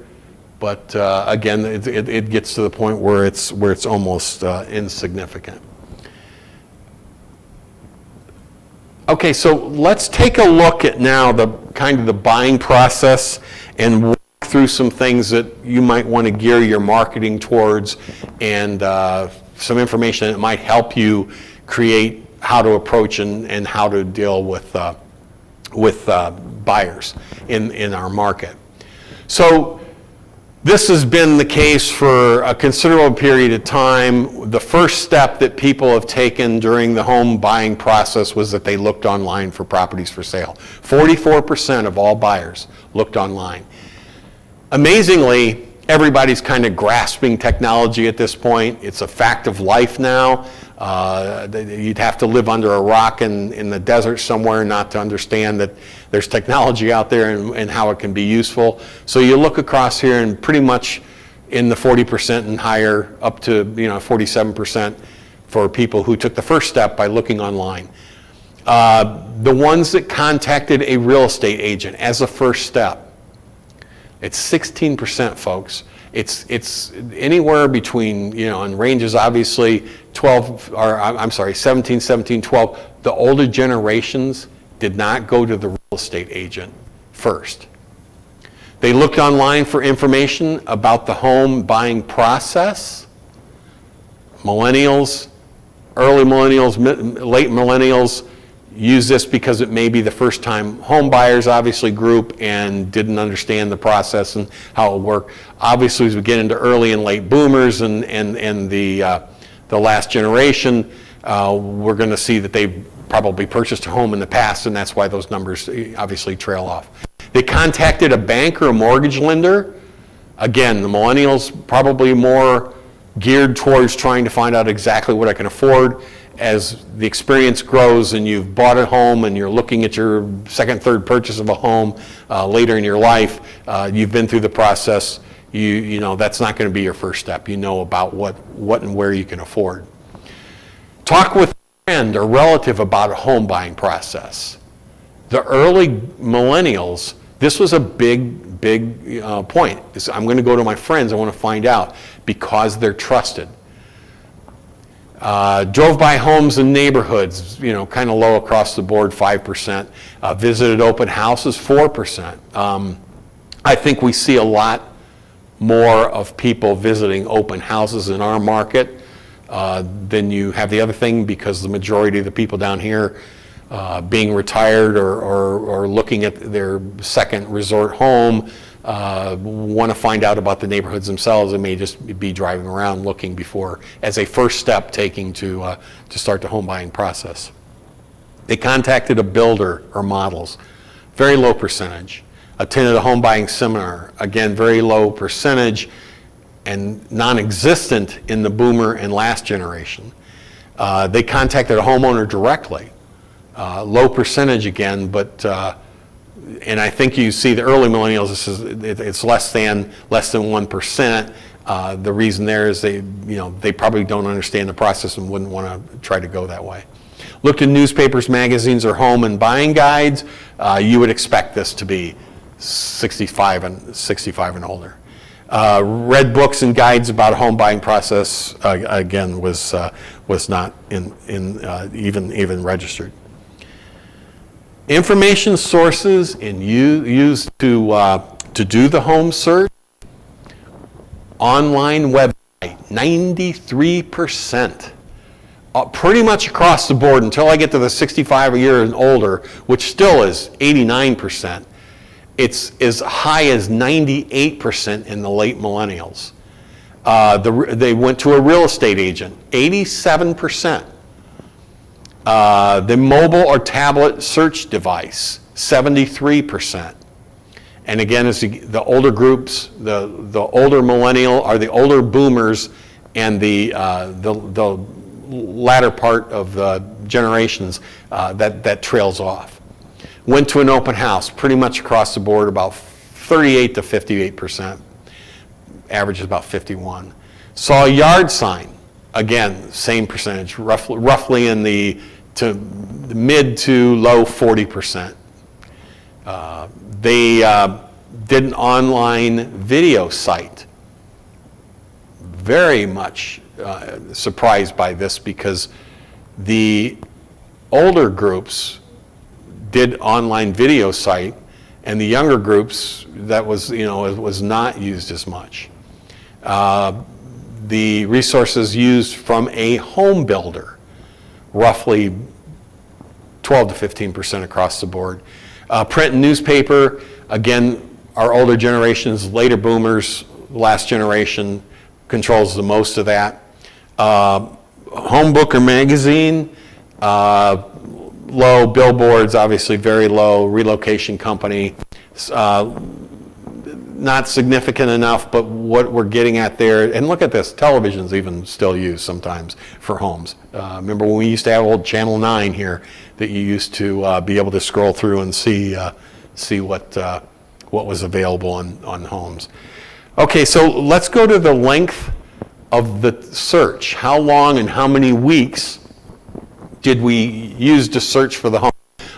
but again, it gets to the point where it's almost insignificant. Okay, so let's take a look at now the kind of the buying process and walk through some things that you might want to gear your marketing towards, and some information that might help you create how to approach and how to deal with buyers in our market. So this has been the case for a considerable period of time. The first step that people have taken during the home buying process was that they looked online for properties for sale. 44% of all buyers looked online. Amazingly, everybody's kind of grasping technology at this point. It's a fact of life now. You'd have to live under a rock in the desert somewhere not to understand that there's technology out there and how it can be useful. So you look across here and pretty much in the 40% and higher, up to 47% for people who took the first step by looking online. The ones that contacted a real estate agent as a first step, it's 16%, folks. It's anywhere between, and ranges obviously 17, 12. The older generations did not go to the real estate agent first. They looked online for information about the home buying process. Millennials, early millennials, late millennials use this because it may be the first time home buyers, obviously, group, and didn't understand the process and how it worked. Obviously, as we get into early and late boomers and the last generation, we're going to see that they've probably purchased a home in the past, and that's why those numbers obviously trail off. They contacted a bank or a mortgage lender. Again, the millennials probably more geared towards trying to find out exactly what I can afford. As the experience grows and you've bought a home and you're looking at your second, third purchase of a home later in your life, you've been through the process, you know that's not going to be your first step. You know about what and where you can afford. Talk with a friend or relative about a home buying process. The early millennials, this was a big point. I'm going to go to my friends, I want to find out, because they're trusted. Drove by homes in neighborhoods, kind of low across the board, 5%. Visited open houses, 4%. I think we see a lot more of people visiting open houses in our market than you have the other thing, because the majority of the people down here being retired or looking at their second resort home want to find out about the neighborhoods themselves and may just be driving around looking before, as a first step, taking to start the home buying process. They contacted a builder or models, very low percentage. Attended a home buying seminar, again, very low percentage and non-existent in the boomer and last generation. They contacted a homeowner directly, low percentage again, but and I think you see the early millennials, it's less than 1%. The reason there is they probably don't understand the process and wouldn't want to try to go that way. Looked at newspapers, magazines, or home and buying guides. You would expect this to be 65 and older. Read books and guides about a home buying process. Again, was not even registered. Information sources used to do the home search. Online website, 93% pretty much across the board until I get to the 65 a year and older, which still is 89%. It's as high as 98% in the late millennials. They went to a real estate agent, 87%. The mobile or tablet search device, 73%. And again, as the older groups, the older millennial are the older boomers, and the latter part of the generations that trails off. Went to an open house, pretty much across the board, about 38 to 58%. Average is about 51. Saw a yard sign, again, same percentage, roughly in the mid to low 40%. They did an online video site. Very much surprised by this, because the older groups did online video site, and the younger groups, that was, it was not used as much. The resources used from a home builder, roughly 12 to 15% across the board. Print and newspaper, again, our older generations, later boomers, last generation controls the most of that. Home book or magazine, low. Billboards, obviously very low. Relocation company, not significant enough, but what we're getting at there, and look at this, television's even still used sometimes for homes. Remember when we used to have old Channel 9 here that you used to be able to scroll through and see what was available on homes. Okay, so let's go to the length of the search. How long and how many weeks did we use to search for the home?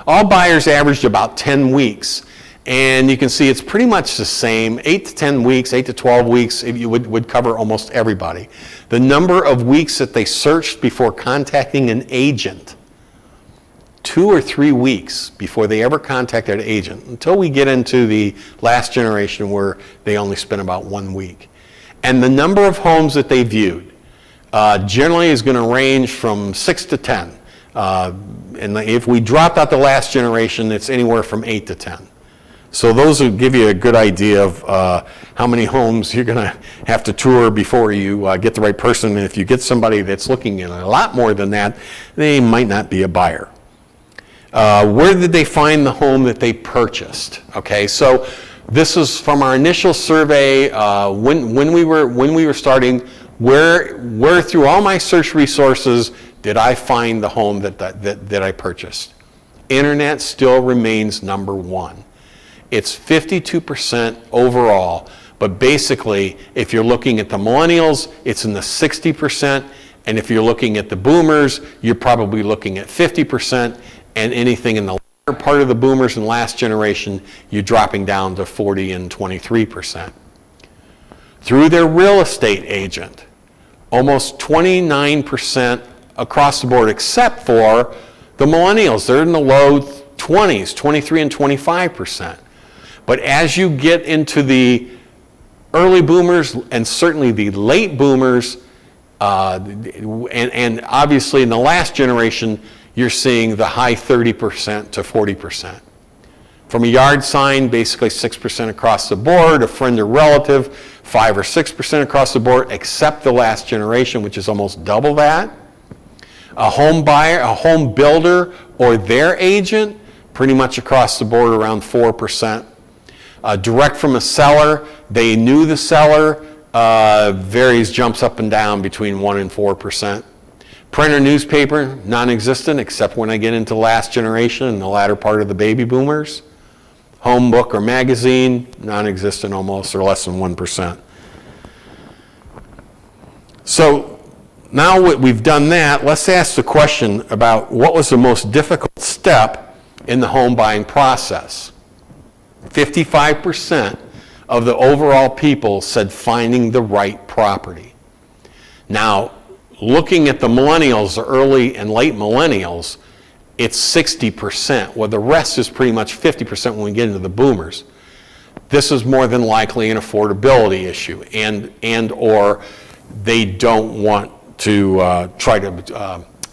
All buyers averaged about 10 weeks. And you can see it's pretty much the same, 8 to 10 weeks, 8 to 12 weeks, if you would cover almost everybody. The number of weeks that they searched before contacting an agent, 2 or 3 weeks before they ever contacted an agent, until we get into the last generation where they only spent about 1 week. And the number of homes that they viewed generally is going to range from 6 to 10. And if we dropped out the last generation, it's anywhere from 8 to 10. So those will give you a good idea of how many homes you're going to have to tour before you get the right person. And if you get somebody that's looking at a lot more than that, they might not be a buyer. Where did they find the home that they purchased? Okay, so this is from our initial survey when we were starting. Where through all my search resources did I find the home that I purchased? Internet still remains number one. It's 52% overall, but basically, if you're looking at the millennials, it's in the 60%, and if you're looking at the boomers, you're probably looking at 50%, and anything in the latter part of the boomers and last generation, you're dropping down to 40 and 23%. Through their real estate agent, almost 29% across the board, except for the millennials. They're in the low 20s, 23 and 25%. But as you get into the early boomers and certainly the late boomers, and obviously in the last generation, you're seeing the high 30% to 40%. From a yard sign, basically 6% across the board, a friend or relative, 5 or 6% across the board, except the last generation, which is almost double that. A home buyer, a home builder, or their agent, pretty much across the board around 4%. Direct from a seller, they knew the seller, jumps up and down between 1 and 4%. Print or newspaper, non-existent, except when I get into last generation and the latter part of the baby boomers. Home book or magazine, non-existent almost, or less than 1%. So now we've done that, let's ask the question about what was the most difficult step in the home buying process. 55% of the overall people said finding the right property. Now, looking at the millennials, the early and late millennials, it's 60%. Well, the rest is pretty much 50% when we get into the boomers. This is more than likely an affordability issue, and or they don't want to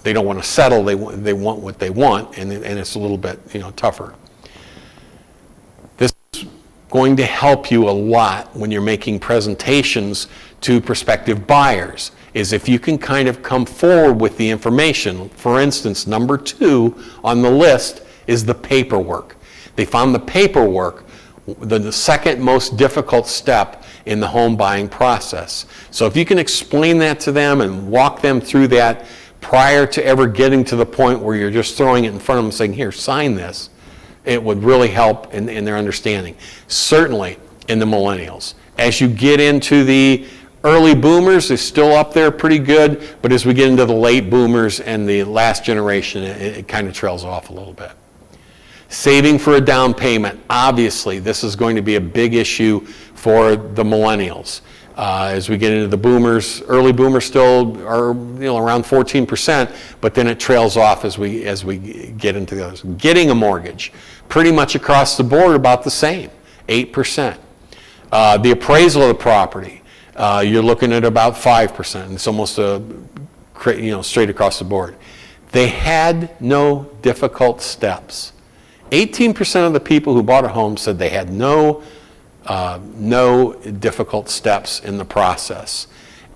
They don't want to settle. They want what they want, and it's a little bit, tougher. This is going to help you a lot when you're making presentations to prospective buyers, is if you can kind of come forward with the information. For instance, number 2 on the list is the paperwork. They found the paperwork the second most difficult step in the home buying process. So if you can explain that to them and walk them through that prior to ever getting to the point where you're just throwing it in front of them and saying, here, sign this, it would really help in their understanding. Certainly in the millennials. As you get into the early boomers, they're still up there pretty good, but as we get into the late boomers and the last generation, it kind of trails off a little bit. Saving for a down payment, obviously this is going to be a big issue for the millennials. As we get into the boomers, early boomers still are around 14%, but then it trails off as we get into the others. Getting a mortgage, pretty much across the board about the same, 8%. The appraisal of the property, you're looking at about 5%, and it's almost straight across the board. They had no difficult steps. 18% of the people who bought a home said they had no difficult steps in the process.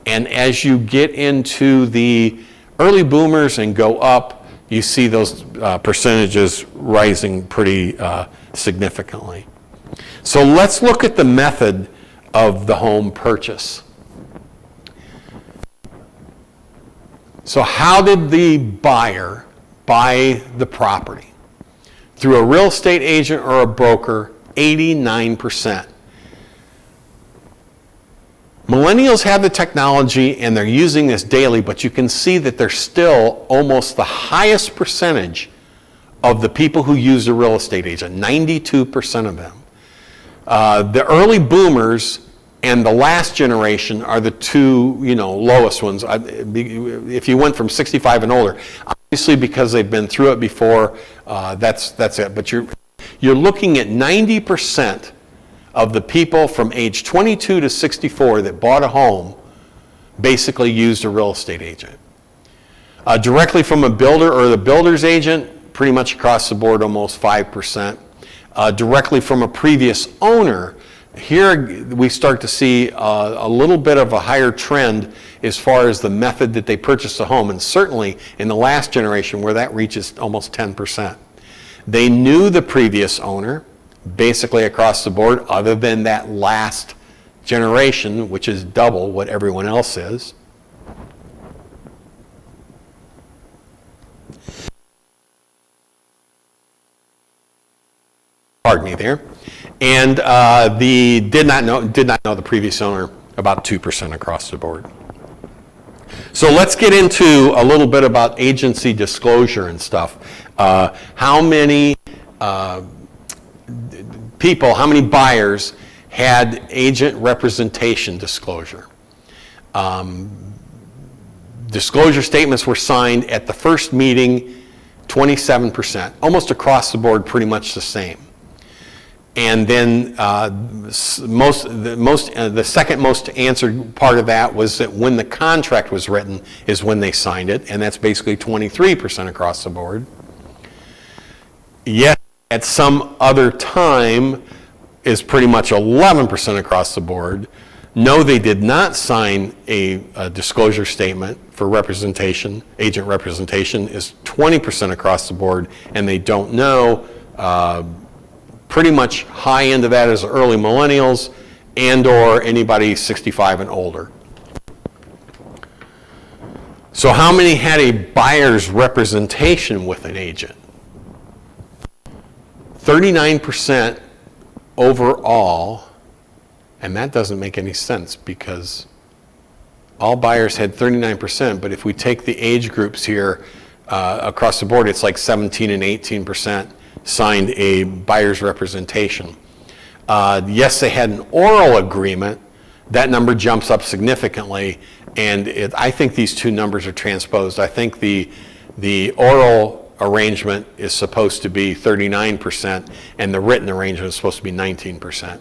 And as you get into the early boomers and go up, you see those percentages rising pretty significantly. So let's look at the method of the home purchase. So how did the buyer buy the property? Through a real estate agent or a broker, 89%. Millennials have the technology and they're using this daily, but you can see that they're still almost the highest percentage of the people who use a real estate agent, 92% of them. The early boomers and the last generation are the two, lowest ones. If you went from 65 and older, obviously because they've been through it before, that's it. But you're looking at 90% of the people from age 22 to 64 that bought a home basically used a real estate agent. Directly from a builder or the builder's agent, pretty much across the board, almost 5%. Directly from a previous owner, here we start to see a little bit of a higher trend as far as the method that they purchased a home, and certainly in the last generation where that reaches almost 10%. They knew the previous owner basically across the board, other than that last generation, which is double what everyone else is. Pardon me there. And did not know the previous owner, about 2% across the board. So let's get into a little bit about agency disclosure and stuff. How many people, how many buyers had agent representation disclosure? Disclosure statements were signed at the first meeting, 27%, almost across the board, pretty much the same. And then the second most answered part of that was that when the contract was written is when they signed it, and that's basically 23% across the board. Yes, at some other time is pretty much 11% across the board. No, they did not sign a disclosure statement for representation. Agent representation is 20% across the board, and they don't know. Pretty much high end of that is early millennials and or anybody 65 and older. So how many had a buyer's representation with an agent? 39% overall, and that doesn't make any sense because all buyers had 39%, but if we take the age groups here across the board, it's like 17 and 18% signed a buyer's representation. Yes, they had an oral agreement. That number jumps up significantly, and I think these two numbers are transposed. I think the oral arrangement is supposed to be 39%, and the written arrangement is supposed to be 19%.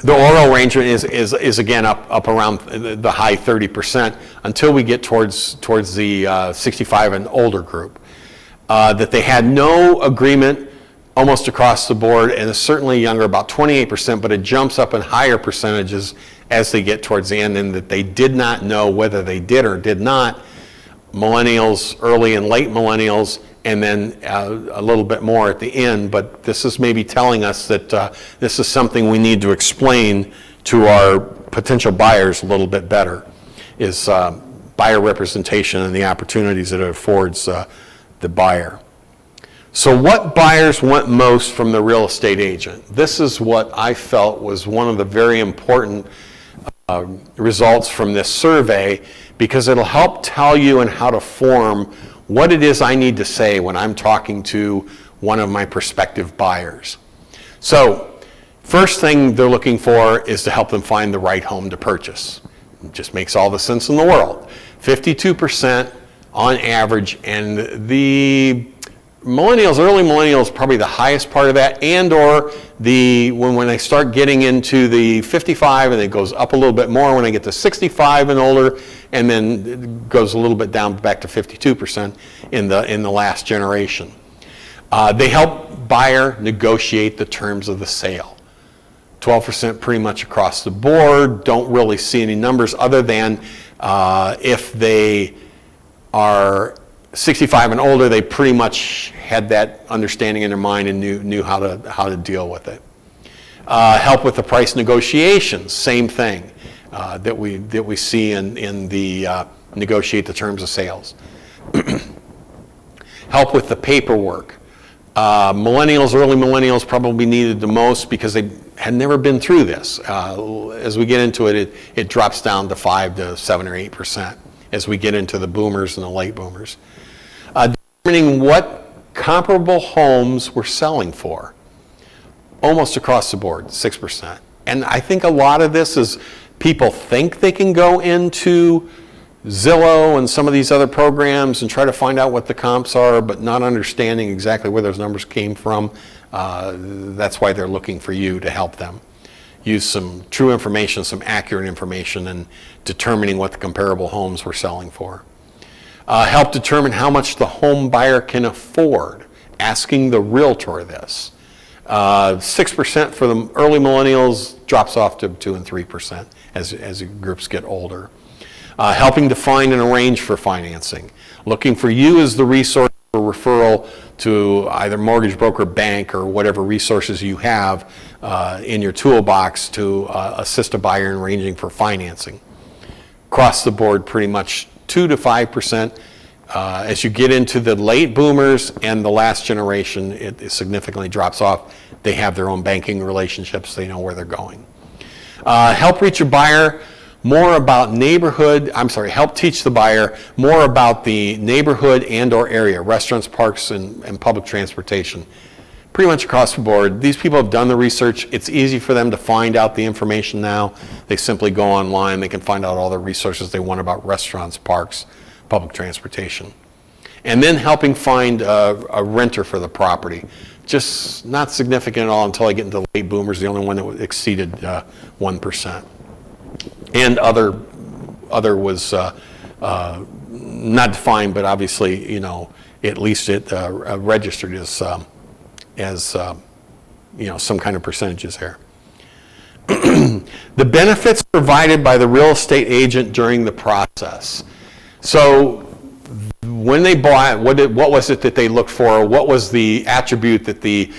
The oral arrangement is again up around the high 30% until we get towards the 65 and older group. That they had no agreement almost across the board, and it's certainly younger, about 28%, but it jumps up in higher percentages as they get towards the end, and that they did not know whether they did or did not. Millennials, early and late millennials, and then a little bit more at the end, but this is maybe telling us that this is something we need to explain to our potential buyers a little bit better, is buyer representation and the opportunities that it affords the buyer. So what buyers want most from the real estate agent? This is what I felt was one of the very important results from this survey, because it'll help tell you and how to form what it is I need to say when I'm talking to one of my prospective buyers. So, first thing they're looking for is to help them find the right home to purchase. It just makes all the sense in the world. 52% on average, and the millennials, early millennials, probably the highest part of that, and or when they start getting into the 55, and it goes up a little bit more when they get to 65 and older, and then it goes a little bit down back to 52% in the last generation. They help buyer negotiate the terms of the sale. 12% pretty much across the board. Don't really see any numbers other than if they are 65 and older, they pretty much had that understanding in their mind and knew how to deal with it. Help with the price negotiations, same thing that we see in the negotiate the terms of sales. Help with the paperwork. Millennials, early millennials probably needed the most because they had never been through this. As we get into it, it drops down to 5 to 7 or 8% as we get into the boomers and the late boomers. Determining what comparable homes we're selling for, almost across the board, 6%. And I think a lot of this is people think they can go into Zillow and some of these other programs and try to find out what the comps are, but not understanding exactly where those numbers came from. That's why they're looking for you to help them use some true information, some accurate information, and determining what the comparable homes we're selling for. Help determine how much the home buyer can afford, asking the realtor this. 6% for the early millennials, drops off to 2 and 3% as the groups get older. Helping to find and arrange for financing. Looking for you as the resource for referral to either mortgage broker, bank, or whatever resources you have in your toolbox to assist a buyer in arranging for financing. Across the board, pretty much 2 to 5%. As you get into the late boomers and the last generation, it significantly drops off. They have their own banking relationships. They know where they're going. Help reach a buyer more about help teach the buyer more about the neighborhood and or area, restaurants, parks, and public transportation. Pretty much across the board. These people have done the research. It's easy for them to find out the information now. They simply go online. They can find out all the resources they want about restaurants, parks, public transportation. And then helping find a renter for the property. Just not significant at all until I get into late boomers, the only one that exceeded 1%. And other was not defined, but obviously, at least it registered as some kind of percentages here. The benefits provided by the real estate agent during the process. So when they bought, what was it that they looked for? What was the attribute that the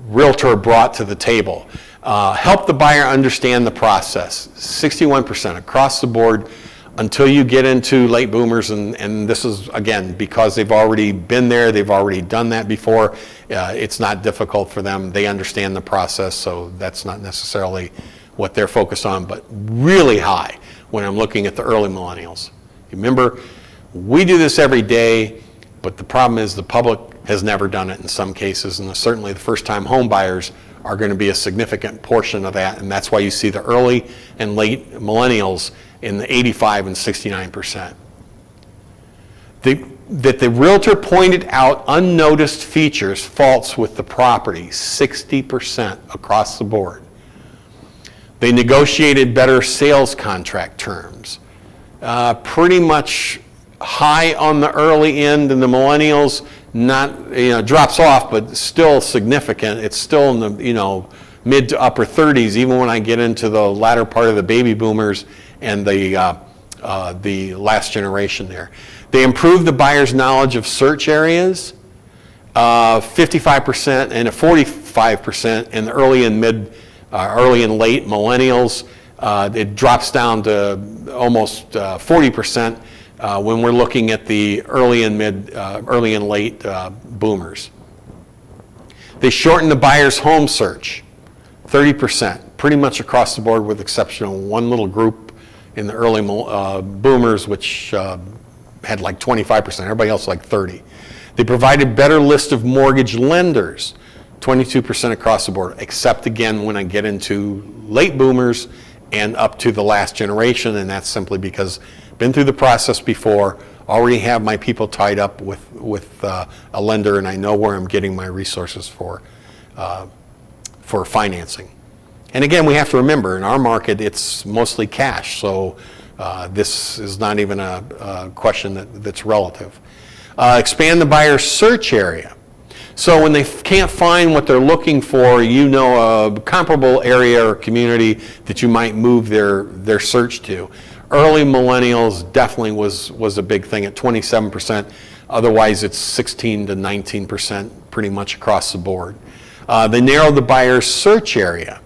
realtor brought to the table? Help the buyer understand the process. 61% across the board until you get into late boomers, and this is, again, because they've already been there, they've already done that before. It's not difficult for them. They understand the process, so that's not necessarily what they're focused on, but really high when I'm looking at the early millennials. Remember, we do this every day, but the problem is the public has never done it in some cases, and certainly the first-time home buyers are going to be a significant portion of that, and that's why you see the early and late millennials in the 85 and 69%. That the realtor pointed out unnoticed features, faults with the property, 60% across the board. They negotiated better sales contract terms. Pretty much high on the early end, and the millennials not, drops off, but still significant. It's still in the, mid to upper 30s, even when I get into the latter part of the baby boomers and the last generation there. They improved the buyer's knowledge of search areas, 55% and a 45% in the early and late millennials. It drops down to almost 40% when we're looking at the early and late boomers. They shortened the buyer's home search, 30%, pretty much across the board with the exception of one little group in the early boomers, which had like 25%, everybody else like 30%. They provided better list of mortgage lenders, 22% across the board, except again when I get into late boomers and up to the last generation, and that's simply because I've been through the process before, already have my people tied up with a lender, and I know where I'm getting my resources for financing. And again, we have to remember, in our market, it's mostly cash, so this is not even a question that's relative. Expand the buyer's search area. So when they can't find what they're looking for, a comparable area or community that you might move their search to. Early millennials definitely was a big thing at 27%. Otherwise, it's 16 to 19% pretty much across the board. They narrowed the buyer's search area.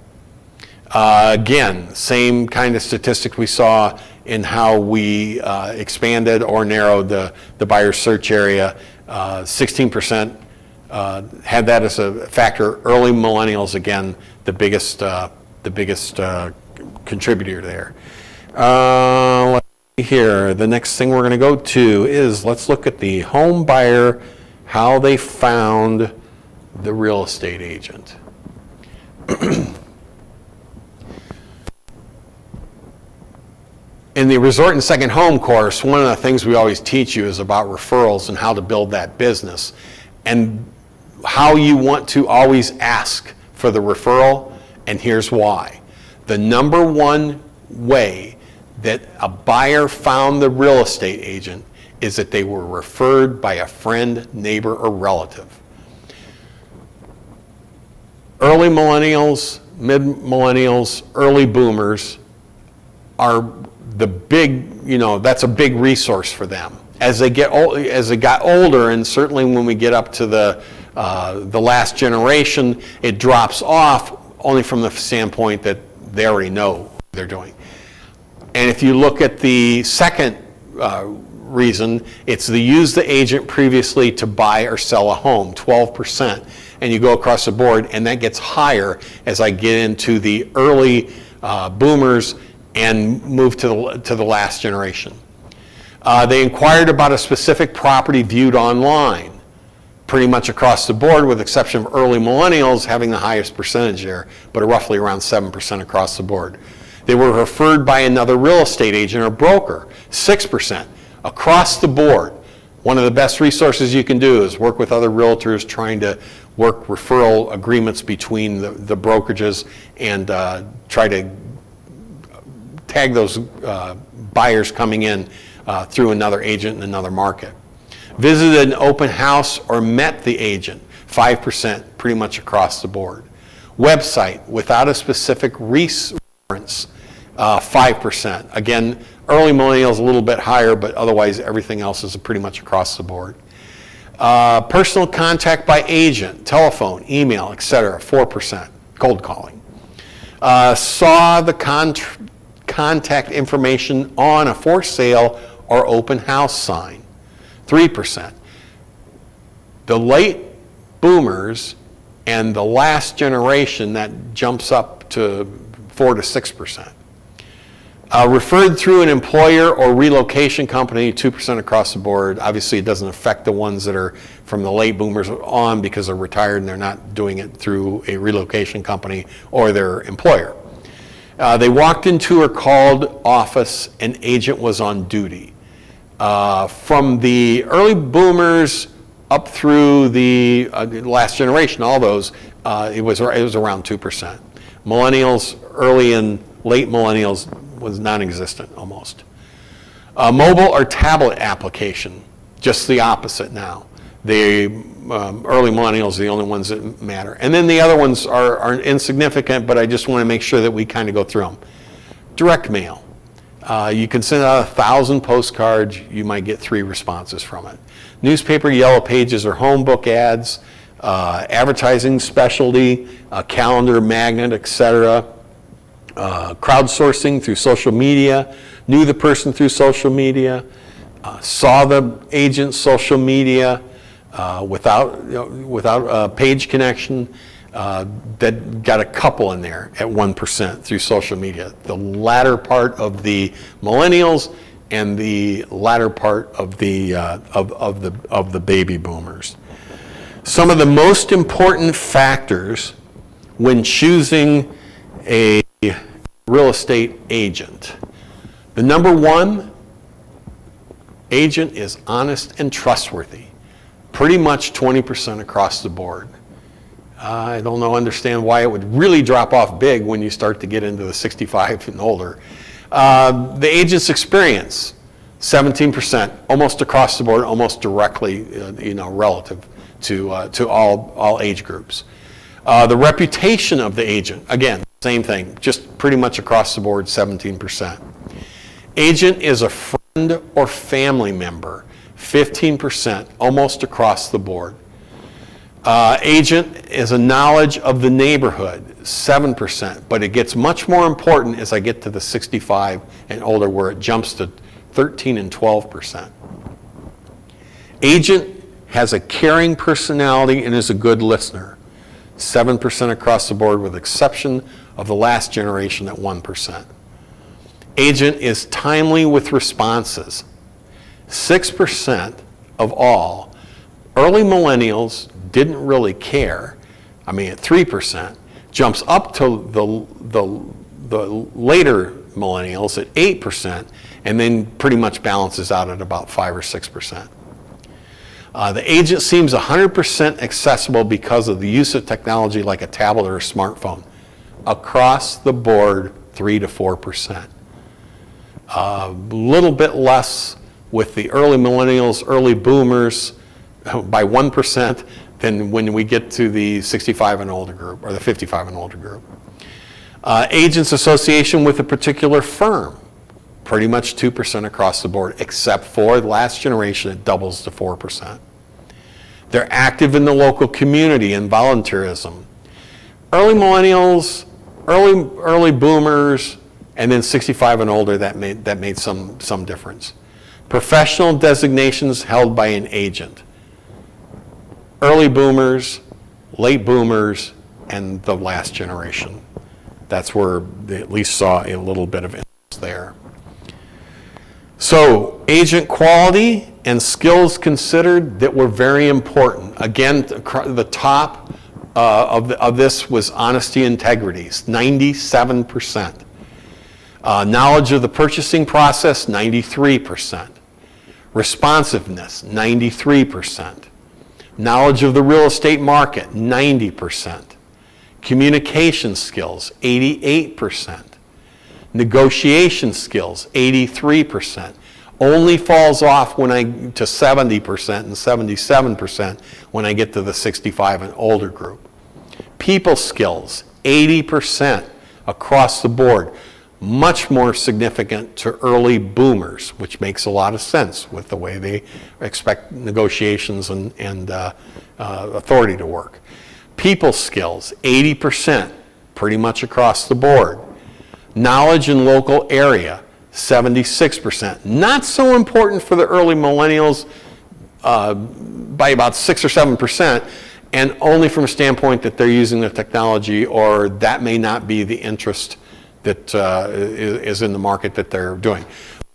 Again, same kind of statistics we saw in how we expanded or narrowed the buyer's search area. 16% had that as a factor. Early millennials, again, the biggest contributor there. Let's see here. The next thing we're going to go to is let's look at the home buyer, how they found the real estate agent. In the Resort and Second Home course, one of the things we always teach you is about referrals and how to build that business, and how you want to always ask for the referral, and here's why. The number one way that a buyer found the real estate agent is that they were referred by a friend, neighbor, or relative. Early millennials, mid-millennials, early boomers are the big, that's a big resource for them. As they got older, and certainly when we get up to the last generation, it drops off only from the standpoint that they already know what they're doing. And if you look at the second reason, it's the use the agent previously to buy or sell a home, 12%. And you go across the board, and that gets higher as I get into the early boomers and move to the last generation. They inquired about a specific property viewed online, pretty much across the board, with the exception of early millennials having the highest percentage there, but roughly around 7% across the board. They were referred by another real estate agent or broker, 6% across the board. One of the best resources you can do is work with other realtors trying to work referral agreements between the brokerages and try to tag those buyers coming in through another agent in another market. Visited an open house or met the agent, 5%, pretty much across the board. Website without a specific reference, 5%. Again, early millennials a little bit higher, but otherwise everything else is pretty much across the board. Personal contact by agent, telephone, email, etc., 4%. Cold calling. Saw the contact information on a for sale or open house sign, 3%. The late boomers and the last generation, that jumps up to 4 to 6%. Referred through an employer or relocation company, 2% across the board. Obviously, it doesn't affect the ones that are from the late boomers on because they're retired and they're not doing it through a relocation company or their employer. They walked into or called office, an agent was on duty. From the early boomers up through the last generation, all those, it was around 2%. Millennials, early and late millennials was non-existent almost. Mobile or tablet application, just the opposite now. The early millennials are the only ones that matter. And then the other ones are insignificant, but I just want to make sure that we kind of go through them. Direct mail. You can send out 1,000 postcards, you might get 3 responses from it. Newspaper, yellow pages, or home book ads, advertising specialty, calendar, magnet, etc. Crowdsourcing through social media, knew the person through social media, saw the agent's social media without a page connection, that got a couple in there at 1% through social media. The latter part of the millennials and the latter part of the baby boomers. Some of the most important factors when choosing a real estate agent. The number one agent is honest and trustworthy. Pretty much 20% across the board. I don't understand why it would really drop off big when you start to get into the 65 and older. The agent's experience, 17%, almost across the board, almost directly, relative to all age groups. The reputation of the agent, again, same thing, just pretty much across the board, 17%. Agent is a friend or family member, 15%, almost across the board. Agent is a knowledge of the neighborhood, 7%, but it gets much more important as I get to the 65 and older, where it jumps to 13 and 12%. Agent has a caring personality and is a good listener, 7% across the board, with exception of the last generation at 1%. Agent is timely with responses, 6% of all. Early millennials didn't really care. I mean, at 3%, jumps up to the later millennials at 8%, and then pretty much balances out at about 5 or 6%. The agent seems 100% accessible because of the use of technology like a tablet or a smartphone. Across the board, 3 to 4%. A little bit less with the early millennials, early boomers, by 1%, than when we get to the 65 and older group, or the 55 and older group. Agents association with a particular firm, pretty much 2% across the board, except for the last generation, it doubles to 4%. They're active in the local community and volunteerism. Early millennials, early boomers, and then 65 and older, that made some difference. Professional designations held by an agent. Early boomers, late boomers, and the last generation. That's where they at least saw a little bit of interest there. So, agent quality and skills considered that were very important. Again, the top of this was honesty and integrity, 97%. Knowledge of the purchasing process, 93%. Responsiveness, 93%. Knowledge of the real estate market, 90%. Communication skills, 88%. Negotiation skills, 83%. Only falls off when to 70% and 77% when I get to the 65 and older group. People skills, 80% across the board. Much more significant to early boomers, which makes a lot of sense with the way they expect negotiations and authority to work. People skills, 80%, pretty much across the board. Knowledge in local area, 76%. Not so important for the early millennials by about 6 or 7%, and only from a standpoint that they're using the technology, or that may not be the interest that is in the market that they're doing.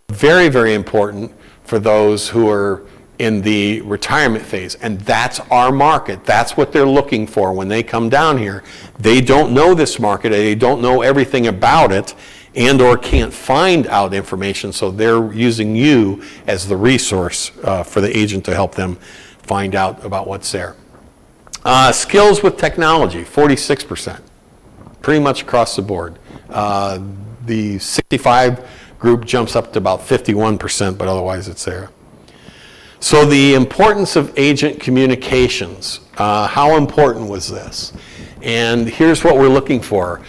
Very, very important for those who are in the retirement phase, and that's our market. That's what they're looking for when they come down here. They don't know this market, they don't know everything about it, and or can't find out information, so they're using you as the resource for the agent to help them find out about what's there. Skills with technology, 46%. pretty much across the board. The 65 group jumps up to about 51%, but otherwise it's there. So the importance of agent communications. How important was this? And here's what we're looking for.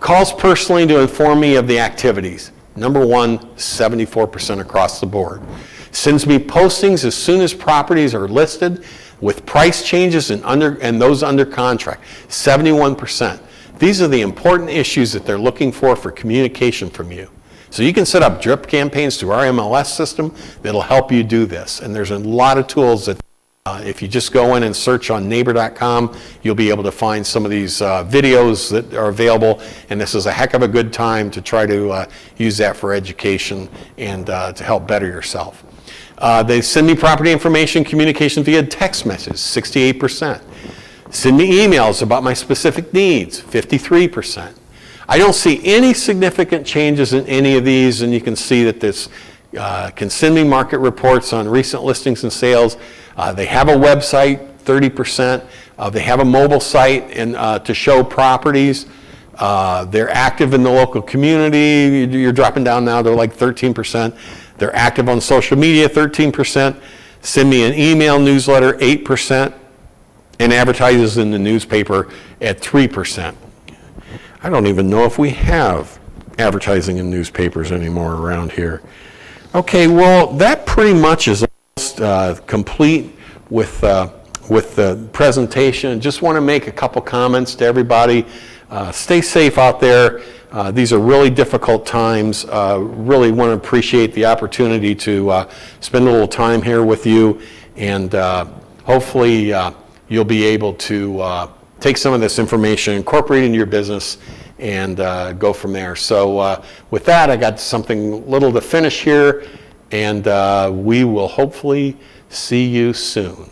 Calls personally to inform me of the activities. Number one, 74% across the board. Sends me postings as soon as properties are listed with price changes and those under contract, 71%. These are the important issues that they're looking for communication from you. So you can set up drip campaigns through our MLS system that'll help you do this. And there's a lot of tools that if you just go in and search on NABOR.com, you'll be able to find some of these videos that are available. And this is a heck of a good time to try to use that for education and to help better yourself. They send me property information communication via text messages, 68%. Send me emails about my specific needs, 53%. I don't see any significant changes in any of these, and you can see that this can send me market reports on recent listings and sales. They have a website, 30%. They have a mobile site and to show properties. They're active in the local community. You're dropping down now, they're like 13%. They're active on social media, 13%. Send me an email newsletter, 8%. And advertises in the newspaper at 3%. I don't even know if we have advertising in newspapers anymore around here. Okay, well, that pretty much is almost complete with the presentation. Just want to make a couple comments to everybody. Stay safe out there. These are really difficult times. Really want to appreciate the opportunity to spend a little time here with you, and hopefully you'll be able to take some of this information, incorporate it into your business, and go from there. So with that, I got something little to finish here, and we will hopefully see you soon.